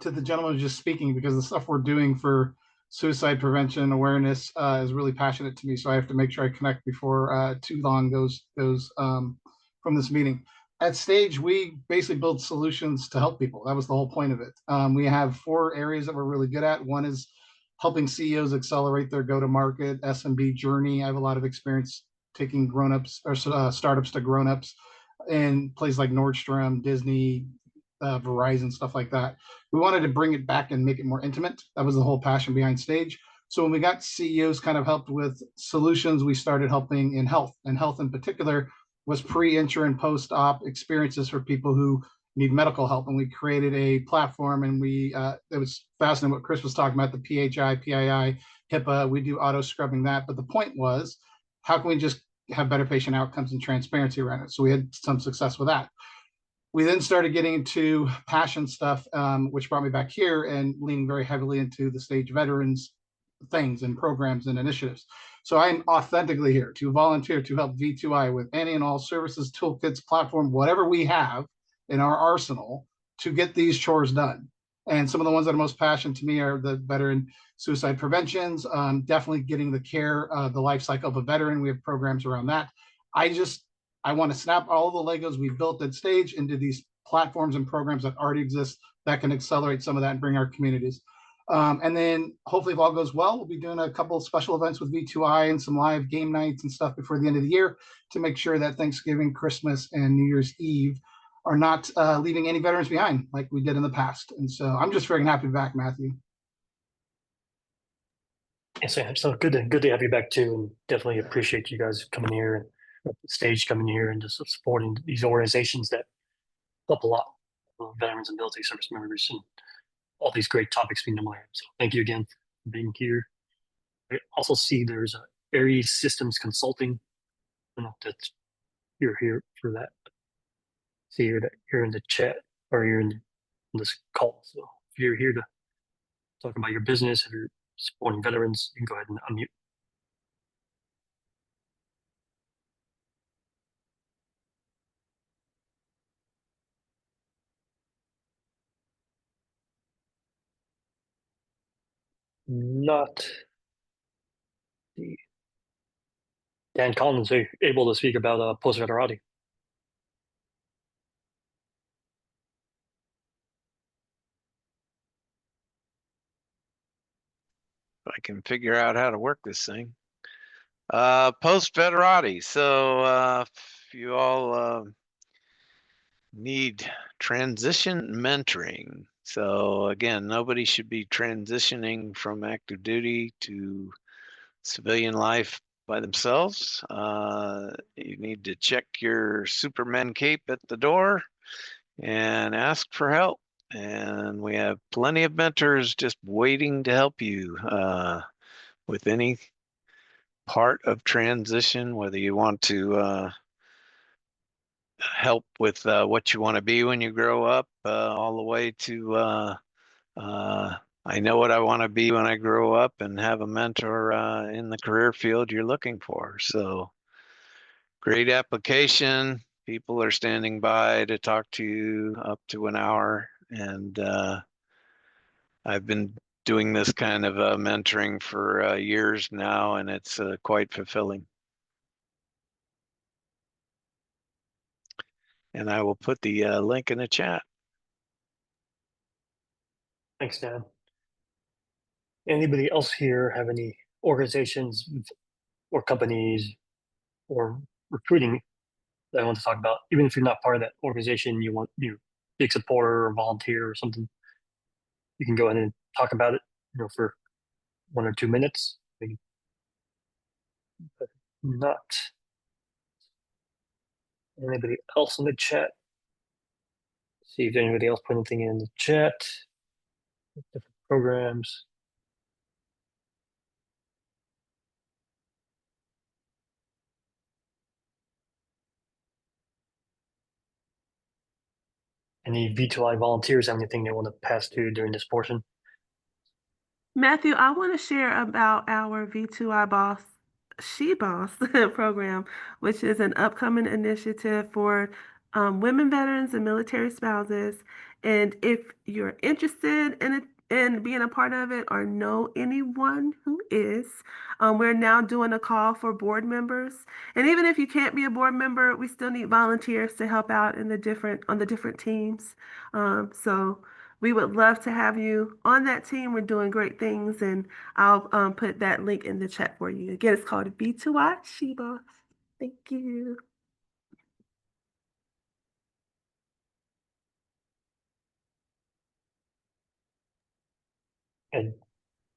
to the gentleman who was just speaking because the stuff we're doing for suicide prevention awareness is really passionate to me. So I have to make sure I connect before too long goes from this meeting. At Stage, we basically build solutions to help people. That was the whole point of it. We have 4 areas that we're really good at. One is helping CEOs accelerate their go-to-market SMB journey. I have a lot of experience taking grown-ups or startups to grown-ups in places like Nordstrom, Disney, Verizon, stuff like that. We wanted to bring it back and make it more intimate. That was the whole passion behind Stage. So when we got CEOs kind of helped with solutions, we started helping in health, and health in particular was pre, intra, and post-op experiences for people who need medical help. And we created a platform, and it was fascinating what Chris was talking about, the PHI, PII, HIPAA. We do auto scrubbing that. But the point was, how can we just have better patient outcomes and transparency around it? So we had some success with that. We then started getting into passion stuff, which brought me back here and leaning very heavily into the Stage veterans things and programs and initiatives. So I'm authentically here to volunteer to help V2I with any and all services, toolkits, platform, whatever we have in our arsenal to get these chores done. And some of the ones that are most passionate to me are the veteran suicide preventions, definitely getting the care, the life cycle of a veteran. We have programs around that. I want to snap all the Legos we've built at Stage into these platforms and programs that already exist that can accelerate some of that and bring our communities. And then hopefully if all goes well, we'll be doing a couple of special events with V2I and some live game nights and stuff before the end of the year to make sure that Thanksgiving, Christmas, and New Year's Eve are not leaving any veterans behind like we did in the past. And so I'm just very happy to be back, Matthew. Yes, Sam. So good to have you back too, and definitely appreciate you guys coming here and Stage coming here and just supporting these organizations that help a lot of veterans and military service members and all these great topics we normally have. So thank you again for being here. I also see there's a Aries Systems Consulting. I don't know if that's you're here for that. See here that you're in the chat or you're in this call. So if you're here to talk about your business, if you're supporting veterans, you can go ahead and unmute. Not the Dan Collins are able to speak about post-veterati. I can figure out how to work this thing. Post-veterati. So if you all need transition mentoring. So again, nobody should be transitioning from active duty to civilian life by themselves. You need to check your Superman cape at the door and ask for help. And we have plenty of mentors just waiting to help you with any part of transition, whether you want to help with what you want to be when you grow up, all the way to I know what I want to be when I grow up, and have a mentor in the career field you're looking for. So great application. People are standing by to talk to you up to an hour. And I've been doing this kind of mentoring for years now, and it's quite fulfilling. And I will put the link in the chat. Thanks, Dan. Anybody else here have any organizations or companies or recruiting that I want to talk about? Even if you're not part of that organization, you want big supporter or volunteer or something, you can go ahead and talk about it, for 1 or 2 minutes. Maybe. But not anybody else in the chat. See if anybody else put anything in the chat. Different programs. Any V2I volunteers have anything they want to pass to during this portion? Matthew, I want to share about our V2I Boss, She Boss program, which is an upcoming initiative for women veterans and military spouses. And if you're interested in it, in being a part of it or know anyone who is, we're now doing a call for board members. And even if you can't be a board member, we still need volunteers to help out in the different teams. So we would love to have you on that team. We're doing great things, and I'll put that link in the chat for you. Again, it's called V2I She Boss. Thank you. And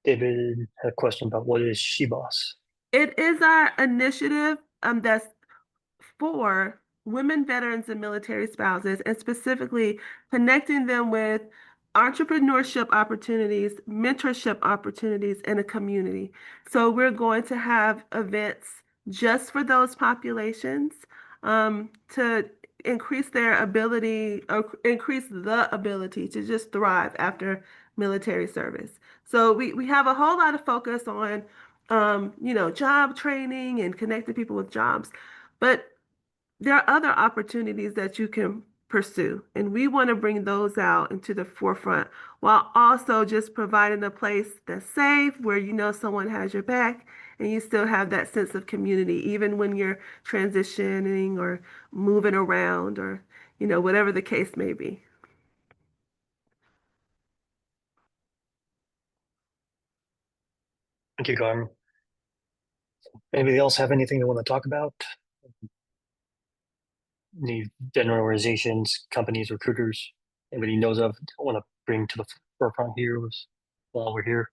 David had a question about what is She Boss? It is our initiative that's for women veterans and military spouses, and specifically connecting them with entrepreneurship opportunities, mentorship opportunities in a community. So we're going to have events just for those populations to increase their ability or increase the ability to just thrive after military service. So we have a whole lot of focus on job training and connecting people with jobs. But there are other opportunities that you can pursue, and we want to bring those out into the forefront while also just providing a place that's safe where someone has your back and you still have that sense of community, even when you're transitioning or moving around or, whatever the case may be. Thank you, Carmen. Anybody else have anything they want to talk about? Any veteran organizations, companies, recruiters, anybody knows of, want to bring to the forefront here while we're here,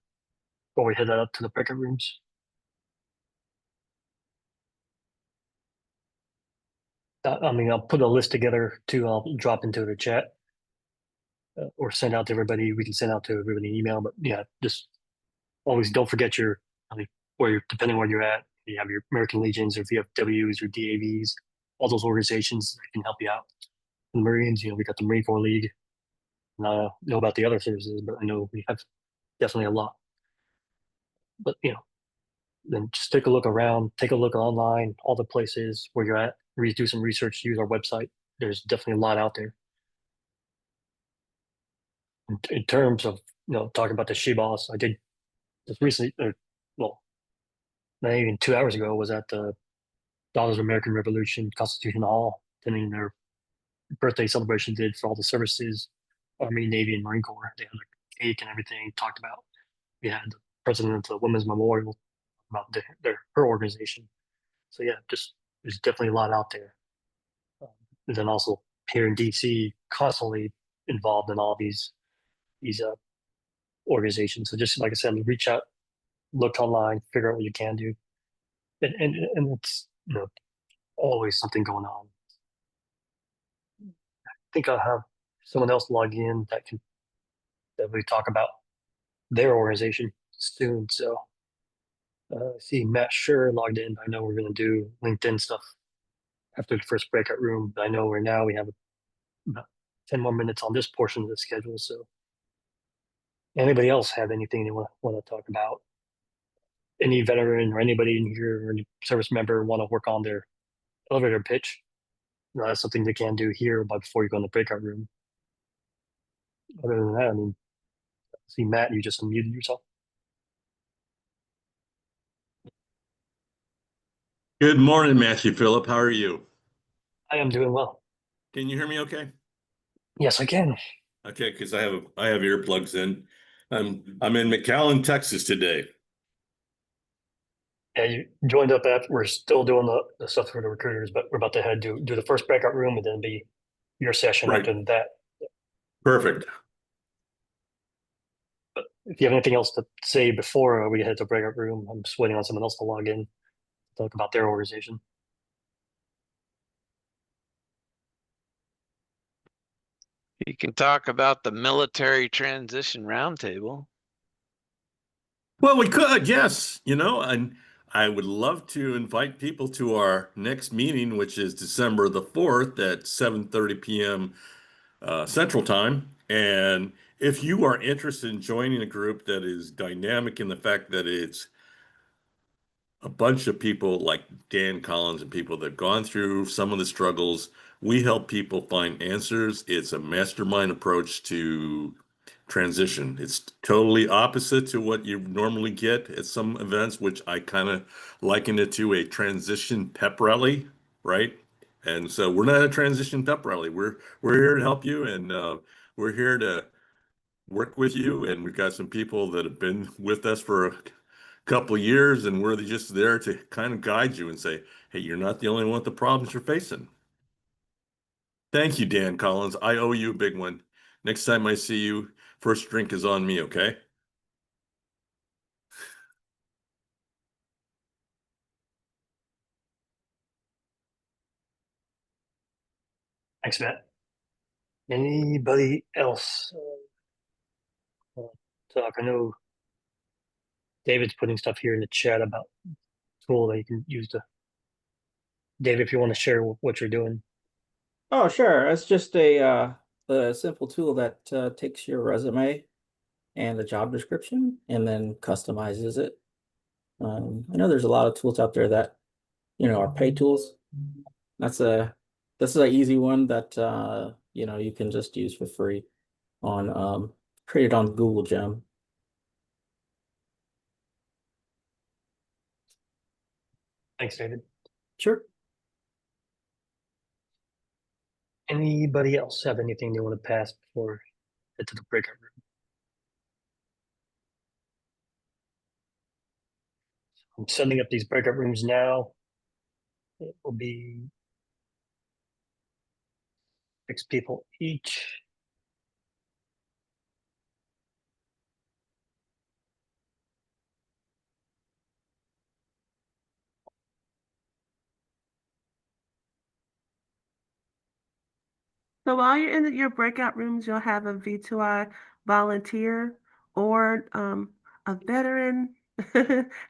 before we head up to the breakout rooms? I'll put a list together too. I'll drop into the chat or send out to everybody. We can send out to everybody an email, but yeah, just always don't forget depending where you're at. You have your American Legions or VFWs or DAVs, all those organizations that can help you out. The Marines, we got the Marine Corps League. And I don't know about the other services, but I know we have definitely a lot. But then just take a look around, take a look online, all the places where you're at, do some research, use our website. There's definitely a lot out there. In terms of, talking about the She Boss, I did just recently, not even 2 hours ago, was at the Daughters of American Revolution Constitution Hall, attending their birthday celebration did for all the services, Army, Navy, and Marine Corps. They had a cake and everything talked about. We had the president of the Women's Memorial about her organization. So yeah, there's definitely a lot out there. And then also here in DC, constantly involved in all these organizations. So just like I said, reach out, look online, figure out what you can do, and it's always something going on. I think I'll have someone else log in that we talk about their organization soon. So I see Matt Sure logged in. I know we're going to do LinkedIn stuff after the first breakout room. But I know we have about 10 more minutes on this portion of the schedule. So anybody else have anything they want to talk about? Any veteran or anybody in here or any service member want to work on their elevator pitch? That's something they can do here before you go in the breakout room. Other than that, See, Matt, you just unmuted yourself. Good morning, Matthew Phillip. How are you? I am doing well. Can you hear me okay? Yes, I can. Okay, because I have earplugs in. I'm in McAllen, Texas today. Yeah, you joined up after we're still doing the stuff for the recruiters, but we're about to head to do the first breakout room and then be your session Right. after that. Perfect. But if you have anything else to say before we head to breakout room, I'm just waiting on someone else to log in, talk about their organization. You can talk about the military transition roundtable. Well, we could, yes. And I would love to invite people to our next meeting, which is December the 4th at 7:30 p.m. Central Time. And if you are interested in joining a group that is dynamic in the fact that it's a bunch of people like Dan Collins and people that have gone through some of the struggles. We help people find answers. It's a mastermind approach to transition. It's totally opposite to what you normally get at some events, which I kind of liken it to a transition pep rally, right? And so we're not a transition pep rally. We're here to help you, and we're here to work with you. And we've got some people that have been with us for a couple of years, and we're just there to kind of guide you and say, hey, you're not the only one with the problems you're facing. Thank you, Dan Collins. I owe you a big one. Next time I see you, first drink is on me, okay? Thanks, Matt. Anybody else talk? I know David's putting stuff here in the chat about tool that you can use to. David, if you want to share what you're doing. Oh, sure. It's just a simple tool that takes your resume and the job description and then customizes it. I know there's a lot of tools out there that, are paid tools. This is an easy one that you can just use for free on created on Google Gem. Thanks, David. Sure. Anybody else have anything they want to pass before head to the breakout room? I'm setting up these breakout rooms now. It will be 6 people each. So while you're in your breakout rooms, you'll have a V2I volunteer or a veteran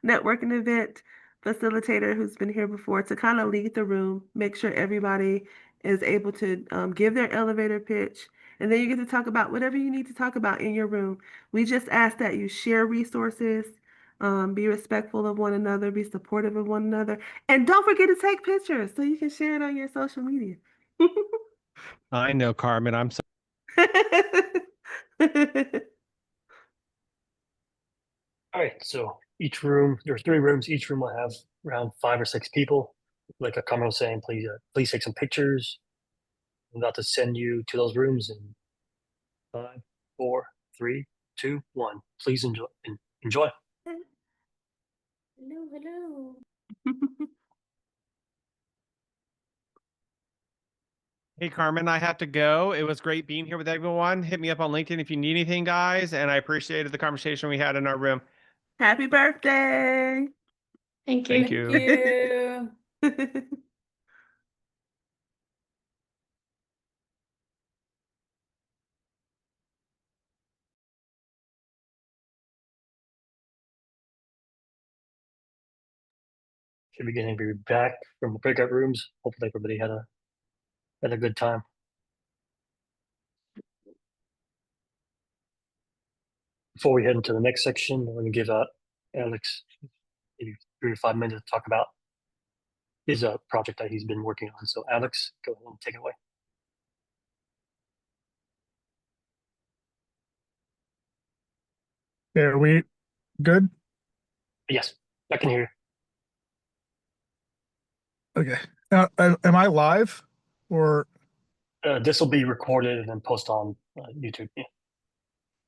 networking event facilitator who's been here before to kind of lead the room, make sure everybody is able to give their elevator pitch, and then you get to talk about whatever you need to talk about in your room. We just ask that you share resources, be respectful of one another, be supportive of one another, and don't forget to take pictures so you can share it on your social media. I know, Carmen. I'm so. All right, so each room, there's 3 rooms. Each room will have around 5 or 6 people. Like a Carmen was saying, please take some pictures. I'm about to send you to those rooms in 5, 4, 3, 2, 1. Please enjoy. Enjoy. Hello, hello. Hey, Carmen, I have to go. It was great being here with everyone. Hit me up on LinkedIn if you need anything, guys. And I appreciated the conversation we had in our room. Happy birthday. Thank you. Thank you. Should be getting back from the breakout rooms. Hopefully everybody had a good time. Before we head into the next section, I'm going to give Alex maybe 3 or 5 minutes to talk about his project that he's been working on. So Alex, go ahead and take it away. Okay, are we good? Yes, I can hear Okay. Now, am I live or you. This will be recorded and then posted on YouTube. Yeah.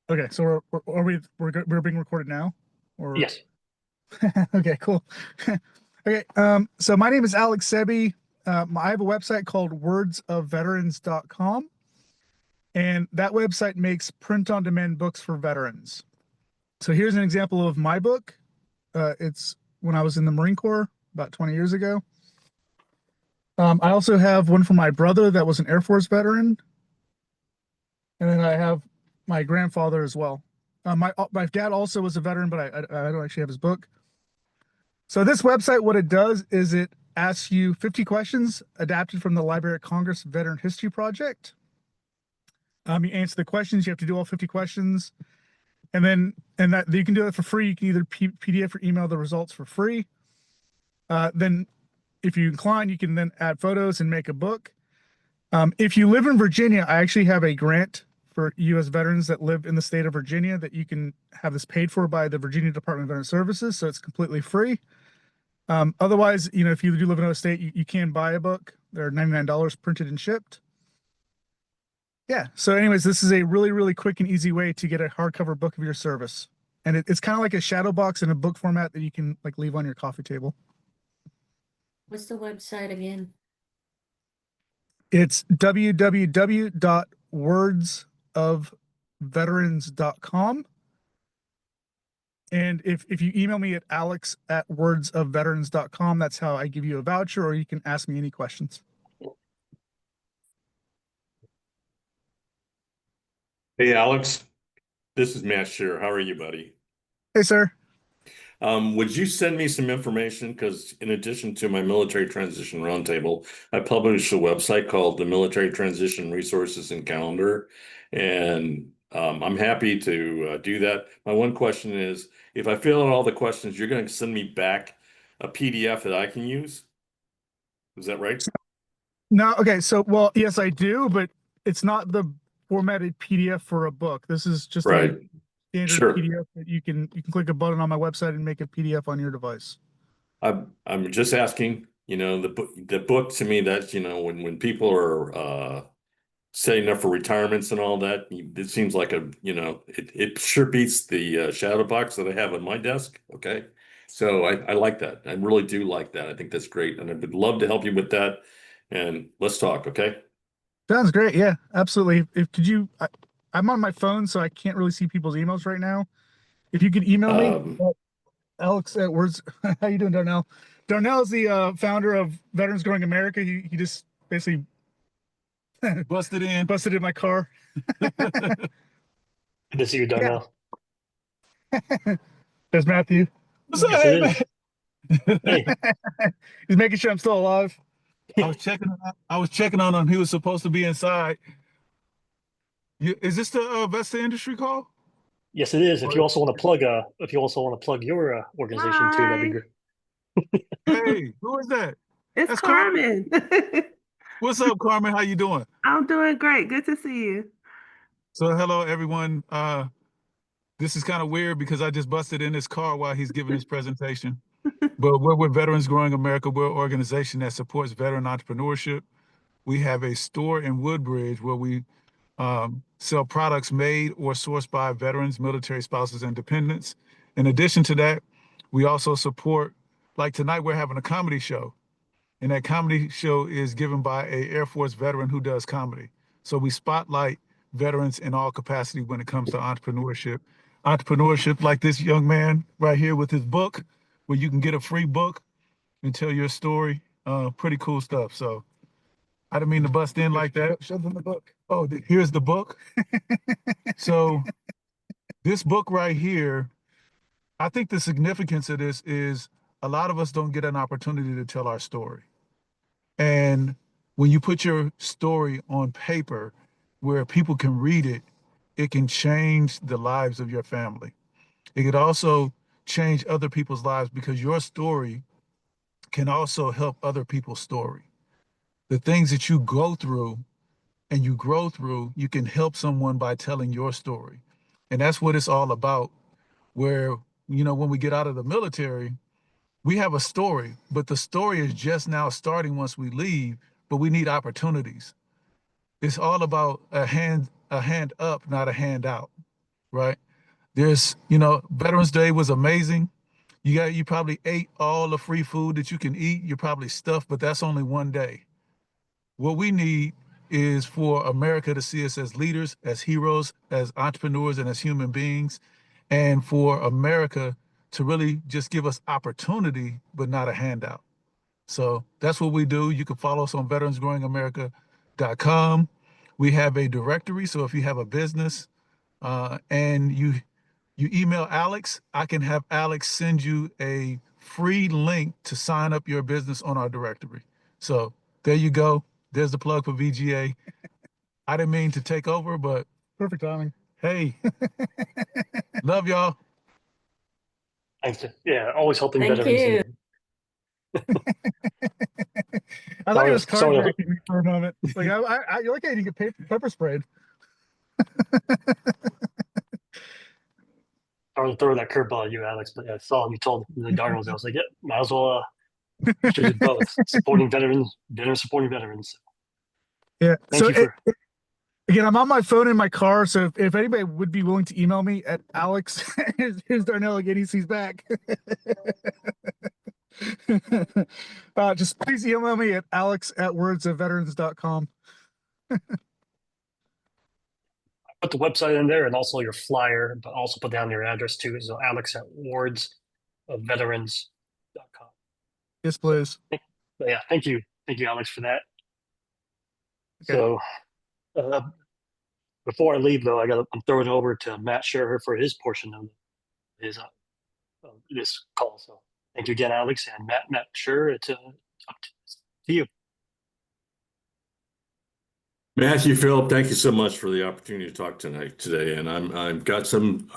okay? So we're being recorded now, or Yes. okay, cool. Okay, so my name is Alex Sebi. I have a website called wordsofveterans.com, and that website makes print-on-demand books for veterans. So here's an example of my book. It's when I was in the Marine Corps about 20 years ago. I also have one for my brother that was an Air Force veteran, and then I have my grandfather as well. My dad also was a veteran, but I don't actually have his book. So this website, what it does is it asks you 50 questions adapted from the Library of Congress Veteran History Project. You answer the questions. You have to do all 50 questions, and that you can do it for free. You can either PDF or email the results for free. Then, if you incline, you can then add photos and make a book. If you live in Virginia, I actually have a grant for U.S. veterans that live in the state of Virginia that you can have this paid for by the Virginia Department of Veteran Services, so it's completely free. Otherwise, if you do live in another state, you can buy a book. They're $99 printed and shipped. Yeah. So, anyways, this is a really, really quick and easy way to get a hardcover book of your service, and it's kind of like a shadow box in a book format that you can like leave on your coffee table. What's the website again? It's www.wordsofveterans.com. And if you email me at alex@wordsofveterans.com, that's how I give you a voucher, or you can ask me any questions. Hey, Alex, this is Matt Shear. How are you, buddy? Hey, sir. Would you send me some information? Because in addition to my military transition roundtable, I publish a website called the Military Transition Resources and Calendar, and I'm happy to do that. My one question is, if I fill out all the questions, you're going to send me back a PDF that I can use? Is that right? No, okay. So, well, yes, I do, but it's not the formatted PDF for a book. This is just a Right. standard Sure. PDF that you can click a button on my website and make a PDF on your device. I'm just asking, the book to me, that's, when people are setting up for retirements and all that, it seems like it sure beats the shadow box that I have on my desk. Okay. So I like that. I really do like that. I think that's great. And I would love to help you with that. And let's talk. Okay. Sounds great. Yeah, absolutely. I'm on my phone, so I can't really see people's emails right now. If you could email me, Alex at Words. How you doing, Darnell? Darnell is the founder of Veterans Growing America. He just basically busted in my car. Good to see you, Darnell. There's Matthew. What's Yes, it is. Hey. He's making sure I'm still alive. I was checking on him. He was supposed to be inside. Is this the Vesta Industry call? Yes, it is. If you also want to plug your organization too, that'd be great. Hey, who is that? It's Carmen. What's up, Carmen? How you doing? I'm doing great. Good to see you. So hello, everyone. This is kind of weird because I just busted in his car while he's giving his presentation. But we're with Veterans Growing America. We're an organization that supports veteran entrepreneurship. We have a store in Woodbridge where we sell products made or sourced by veterans, military spouses, and dependents. In addition to that, we also support, like tonight, we're having a comedy show. And that comedy show is given by a Air Force veteran who does comedy. So we spotlight veterans in all capacity when it comes to entrepreneurship. Entrepreneurship, like this young man right here with his book, where you can get a free book and tell your story. Pretty cool stuff. So I didn't mean to bust in like that. Show them the book. Oh, here's the book. So this book right here, I think the significance of this is a lot of us don't get an opportunity to tell our story. And when you put your story on paper where people can read it, it can change the lives of your family. It could also change other people's lives because your story can also help other people's story. The things that you go through and you grow through, you can help someone by telling your story. And that's what it's all about. where, you know, when we get out of the military, we have a story, but the story is just now starting once we leave, but we need opportunities. It's all about a hand up, not a hand out, right? There's, you know, Veterans Day was amazing. You probably ate all the free food that you can eat. You're probably stuffed, but that's only one day. What we need is for America to see us as leaders, as heroes, as entrepreneurs, and as human beings, and for America to really just give us opportunity, but not a handout. So that's what we do. You can follow us on veteransgrowingamerica.com. We have a directory. So if you have a business and you email Alex, I can have Alex send you a free link to sign up your business on our directory. So there you go. There's the plug for VGA. I didn't mean to take over, but Perfect timing. hey, love y'all. Thanks. Yeah, always helping Thank veterans. you. I thought he was Sorry, carjacking me for a moment. Like, you're like, hey, you get pepper sprayed. I was throwing that curveball at you, Alex, but I saw you told the Cardinals. I was like, yeah, might as well should do both. Supporting veterans, supporting veterans. Yeah. Thank you for. Again, I'm on my phone in my car, so if anybody would be willing to email me at Alex, here's Darnell again. He's back. Just please email me at alex@wordsofveterans.com. Put the website in there and also your flyer, but also put down your address too. So alex@wardsofveterans.com. Yes, please. But yeah, thank you, Alex, for that. Okay. So before I leave, though, I'm throwing it over to Matt Scherrer for his portion of his this call. So thank you again, Alex, and Matt Scherrer. It's up to you. Matthew, Philip, thank you so much for the opportunity to talk today. And I've got some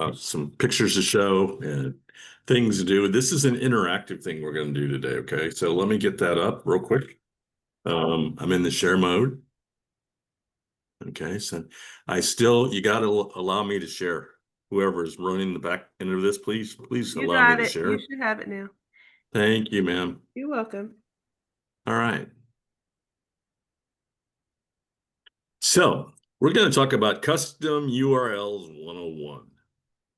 pictures to show and things to do. This is an interactive thing we're going to do today. Okay, so let me get that up real quick. I'm in the share mode. Okay, so you got to allow me to share. Whoever is running the back end of this, please You allow me got to it. share. You should have it now. Thank you, ma'am. You're welcome. All right. So we're going to talk about custom URLs 101.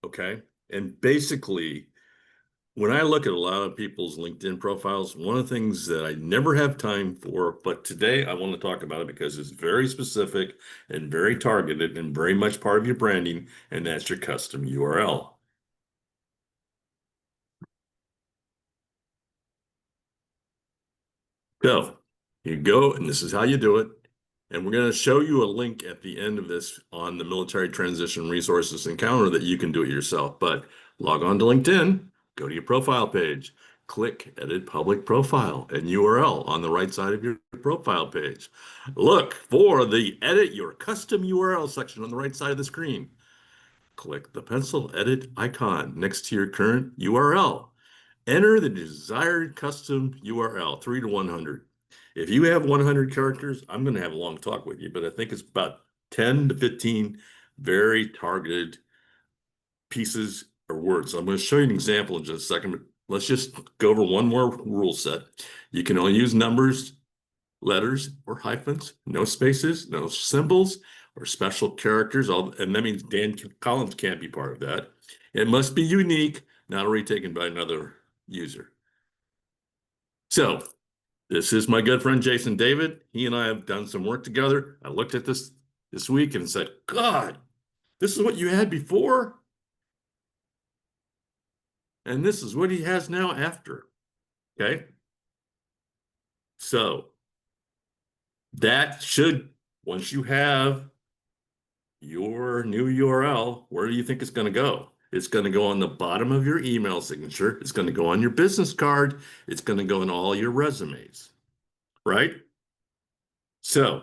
Okay. And basically, when I look at a lot of people's LinkedIn profiles, one of the things that I never have time for, but today I want to talk about it because it's very specific and very targeted and very much part of your branding, and that's your custom URL. So you go, and this is how you do it. And we're going to show you a link at the end of this on the Military Transition Resources Encounter that you can do it yourself. But log on to LinkedIn, go to your profile page, click Edit Public Profile and URL on the right side of your profile page. Look for the Edit Your Custom URL section on the right side of the screen. Click the pencil edit icon next to your current URL. Enter the desired custom URL, 3 to 100. If you have 100 characters, I'm going to have a long talk with you, but I think it's about 10 to 15 very targeted pieces or words. So I'm going to show you an example in just a second, but let's just go over one more rule set. You can only use numbers, letters, or hyphens, no spaces, no symbols, or special characters. And that means Dan Collins can't be part of that. It must be unique, not retaken by another user. So this is my good friend, Jason David. He and I have done some work together. I looked at this week and said, God, this is what you had before. And this is what he has now after. Okay. So that should, once you have your new URL, where do you think it's going to go? It's going to go on the bottom of your email signature. It's going to go on your business card. It's going to go in all your resumes, right? So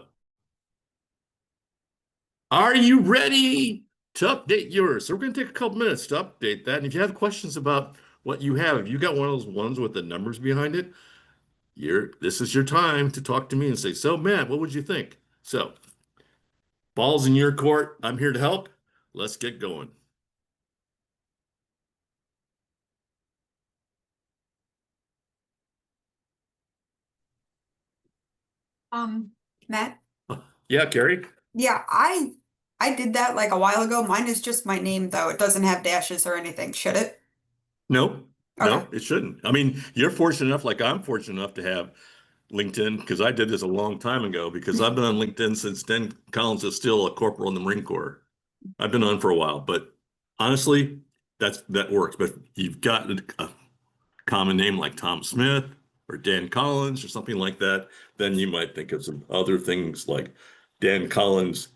are you ready to update yours? So we're going to take a couple minutes to update that. And if you have questions about what you have, if you got one of those ones with the numbers behind it, this is your time to talk to me and say, so Matt, what would you think? So ball's in your court. I'm here to help. Let's get going. Matt? Yeah, Carrie? Yeah, I did that like a while ago. Mine is just my name though. It doesn't have dashes or anything, should it? No, Okay. no, it shouldn't. I mean, you're fortunate enough, like I'm fortunate enough to have LinkedIn, because I did this a long time ago, because I've been on LinkedIn since Dan Collins is still a corporal in the Marine Corps. I've been on for a while, but honestly, that works. But you've got a common name like Tom Smith or Dan Collins or something like that, then you might think of some other things like Dan Collins,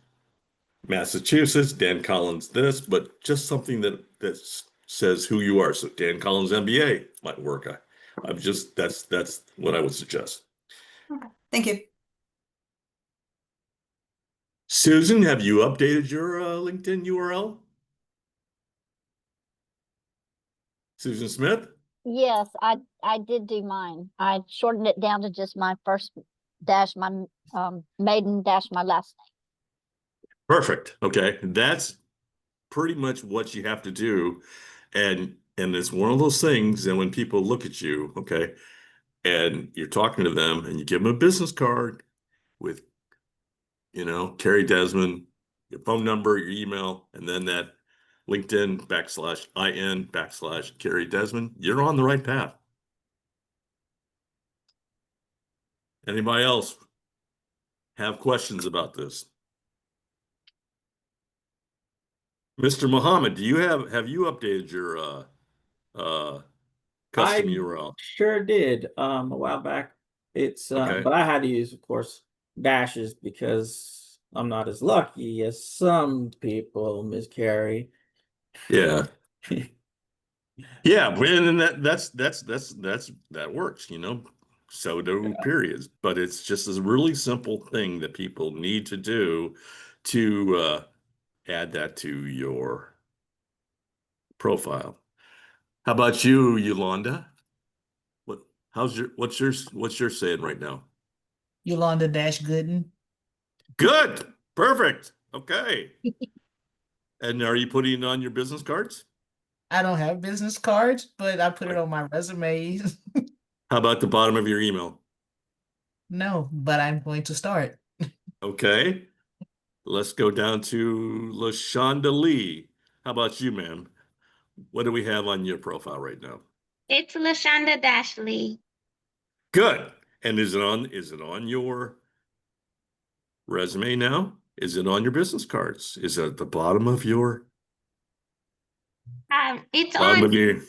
Massachusetts, Dan Collins this, but just something that says who you are. So Dan Collins MBA might work. I've just that's what I would suggest. Okay. Thank you. Susan, have you updated your LinkedIn URL? Susan Smith? Yes, I did do mine. I shortened it down to just my first dash, my maiden dash, my last name. Perfect. Okay. That's pretty much what you have to do. And it's one of those things, and when people look at you, okay, and you're talking to them and you give them a business card with, Carrie Desmond, your phone number, your email, and then that LinkedIn /IN/ Carrie Desmond, you're on the right path. Anybody else have questions about this? Mr. Muhammad, have you updated your custom I URL? sure did a while back. It's Okay. but I had to use, of course, dashes because I'm not as lucky as some people, Miss Carrie. Yeah. Yeah, and that works, So do periods, but it's just a really simple thing that people need to do to add that to your profile. How about you, Yolanda? What's your saying right now? Yolanda Dash Gooden. Good. Perfect. Okay. And are you putting it on your business cards? I don't have business cards, but I put it on my resumes. How about the bottom of your email? No, but I'm going to start. Okay. Let's go down to LaShonda Lee. How about you, ma'am? What do we have on your profile right now? It's LaShonda Dashley. Good. And is it on your resume now? Is it on your business cards? Is it at the bottom of your It's bottom on of your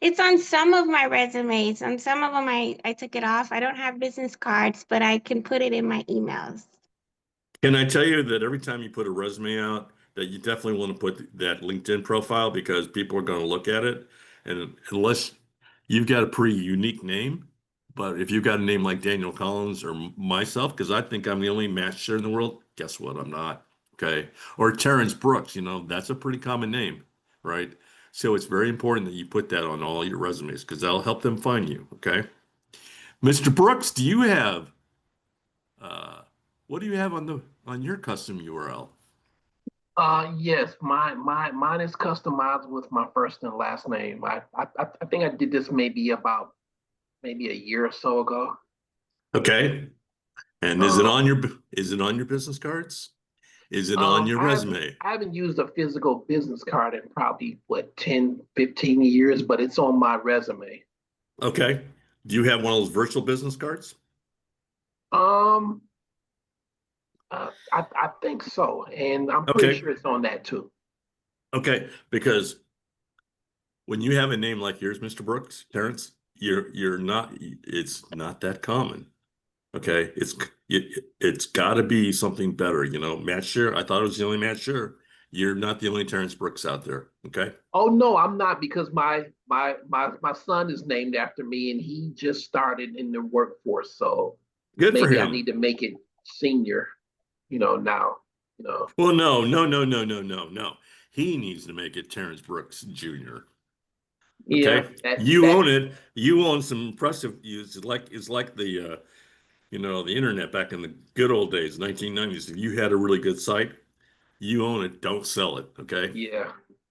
it's on some of my resumes. On some of them I took it off. I don't have business cards, but I can put it in my emails. Can I tell you that every time you put a resume out, that you definitely want to put that LinkedIn profile, because people are going to look at it. And unless you've got a pretty unique name, but if you've got a name like Daniel Collins or myself, because I think I'm the only master in the world, guess what? I'm not. Okay. Or Terrence Brooks, that's a pretty common name, right? So it's very important that you put that on all your resumes, because that'll help them find you. Okay. Mr. Brooks, do you have what do you have on your custom URL? Yes, mine is customized with my first and last name. I think I did this maybe a year or so ago. Okay. And is it on your business cards? Is it on your resume? I haven't used a physical business card in probably 10, 15 years, but it's on my resume. Okay. Do you have one of those virtual business cards? I think so, and I'm pretty sure it's on that too. Okay, because when you have a name like yours, Mr. Brooks, Terrence, it's not that common. Okay, it's got to be something better. Matt Shear. I thought it was the only Matt Shear. You're not the only Terrence Brooks out there. Okay. Oh no, I'm not, because my son is named after me, and he just started in the workforce. So good for maybe him. I need to make it senior. Now. Well, no. He needs to make it Terrence Brooks Jr. Yeah, Okay, you own it. You own some impressive. It's like the the internet back in the good old days, 1990s. If you had a really good site, you own it. Don't sell it. Okay.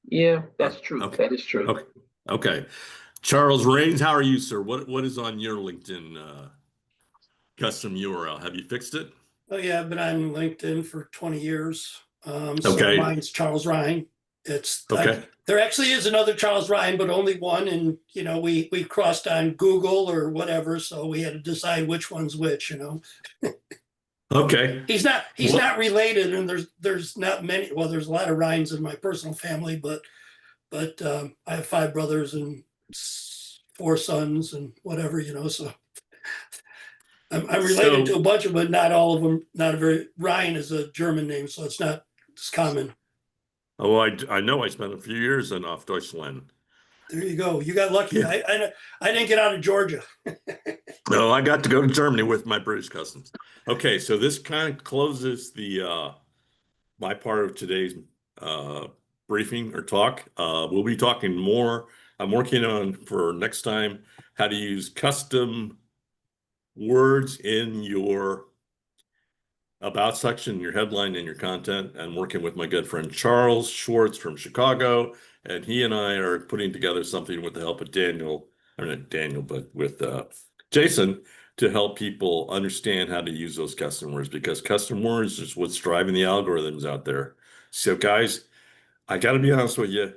Yeah, that's true. Okay. That is true. Okay. Charles Raines, how are you, sir? What is on your LinkedIn custom URL. Have you fixed it? Oh yeah, I've been on LinkedIn for 20 years. So Okay. mine's Charles Ryan. Okay. There actually is another Charles Ryan, but only one. And we crossed on Google or whatever, so we had to decide which one's which. Okay. He's not Well- related, and there's not many. Well, there's a lot of Ryans in my personal family, but I have 5 brothers and 4 sons and whatever. So I'm related to a bunch of them, but not all of them. Ryan is a German name, so it's not as common. Oh, I know. I spent a few years in off Deutschland. There you go. You got lucky. Yeah. I didn't get out of Georgia. No, I got to go to Germany with my British customs. Okay, so this kind of closes the my part of today's briefing or talk. We'll be talking more. I'm working on for next time how to use custom words in your about section, your headline, and your content. I'm working with my good friend Charles Schwartz from Chicago, and he and I are putting together something with the help of Daniel, or not Daniel, but with Jason, to help people understand how to use those custom words, because custom words is what's driving the algorithms out there. So guys, I got to be honest with you.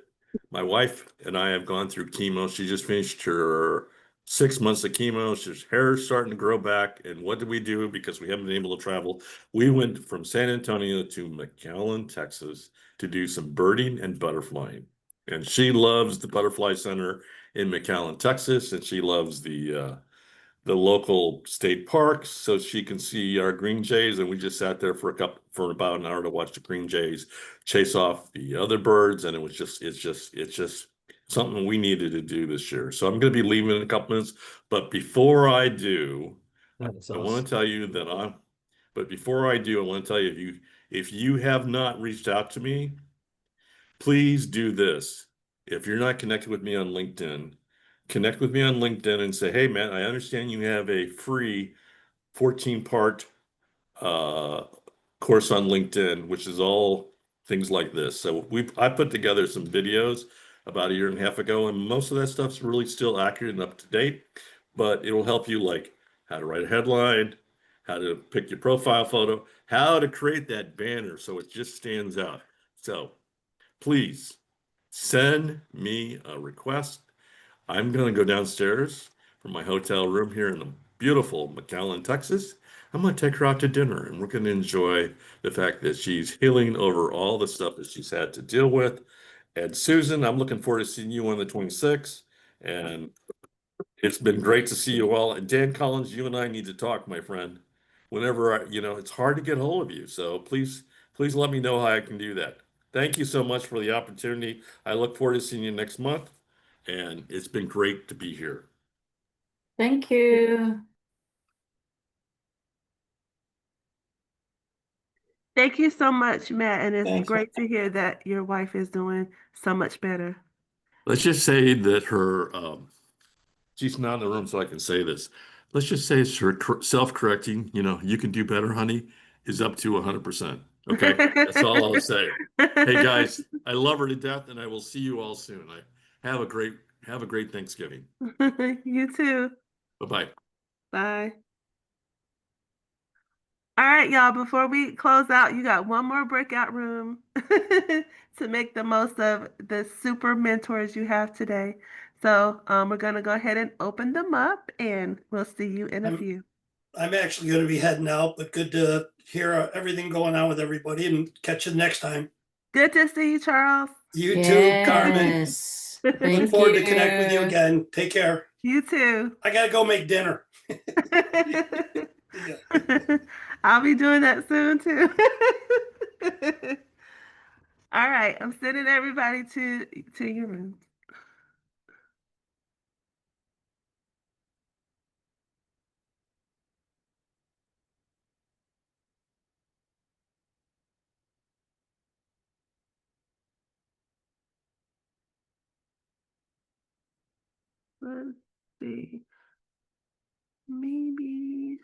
My wife and I have gone through chemo. She just finished her 6 months of chemo. Her hair is starting to grow back. And what did we do? Because we haven't been able to travel. We went from San Antonio to McAllen, Texas to do some birding and butterflying. And she loves the Butterfly Center in McAllen, Texas. And she loves the local state parks, so she can see our green jays. And we just sat there for about an hour to watch the green jays chase off the other birds. And it's just something we needed to do this year. So I'm going to be leaving in a couple minutes, but before I do, I want to tell you that before I do, I want to tell you, if you have not reached out to me, please do this. If you're not connected with me on LinkedIn, connect with me on LinkedIn and say, hey, man, I understand you have a free 14-part course on LinkedIn, which is all things like this. So I put together some videos about a year and a half ago, and most of that stuff's really still accurate and up to date, but it'll help you like how to write a headline, how to pick your profile photo, how to create that banner so it just stands out. So please send me a request. I'm going to go downstairs from my hotel room here in the beautiful McAllen, Texas. I'm going to take her out to dinner, and we're going to enjoy the fact that she's healing over all the stuff that she's had to deal with. And Susan, I'm looking forward to seeing you on the 26th. And it's been great to see you all. And Dan Collins, you and I need to talk, my friend. Whenever it's hard to get hold of you. So please let me know how I can do that. Thank you so much for the opportunity. I look forward to seeing you next month. And it's been great to be here. Thank you. Thank you so much, Matt. And it's Thanks. great to hear that your wife is doing so much better. Let's just say that her, she's not in the room, so I can say this. Let's just say it's her self-correcting, you can do better, honey, is up to 100%. Okay. That's all I'll say. Hey guys, I love her to death, and I will see you all soon. Have a great Thanksgiving. You too. Bye-bye. Bye. All right, y'all, before we close out, you got one more breakout room to make the most of the super mentors you have today. So we're going to go ahead and open them up, and we'll see you in a few. I'm actually going to be heading out, but good to hear everything going on with everybody, and catch you next time. Good to see you, Charles. You too, Carmen. Yes. Look Thank forward to connect with you you. again. Take care. You too. I got to go make dinner. I'll be doing that soon too. All right, I'm sending everybody to your rooms. Let's see. Maybe.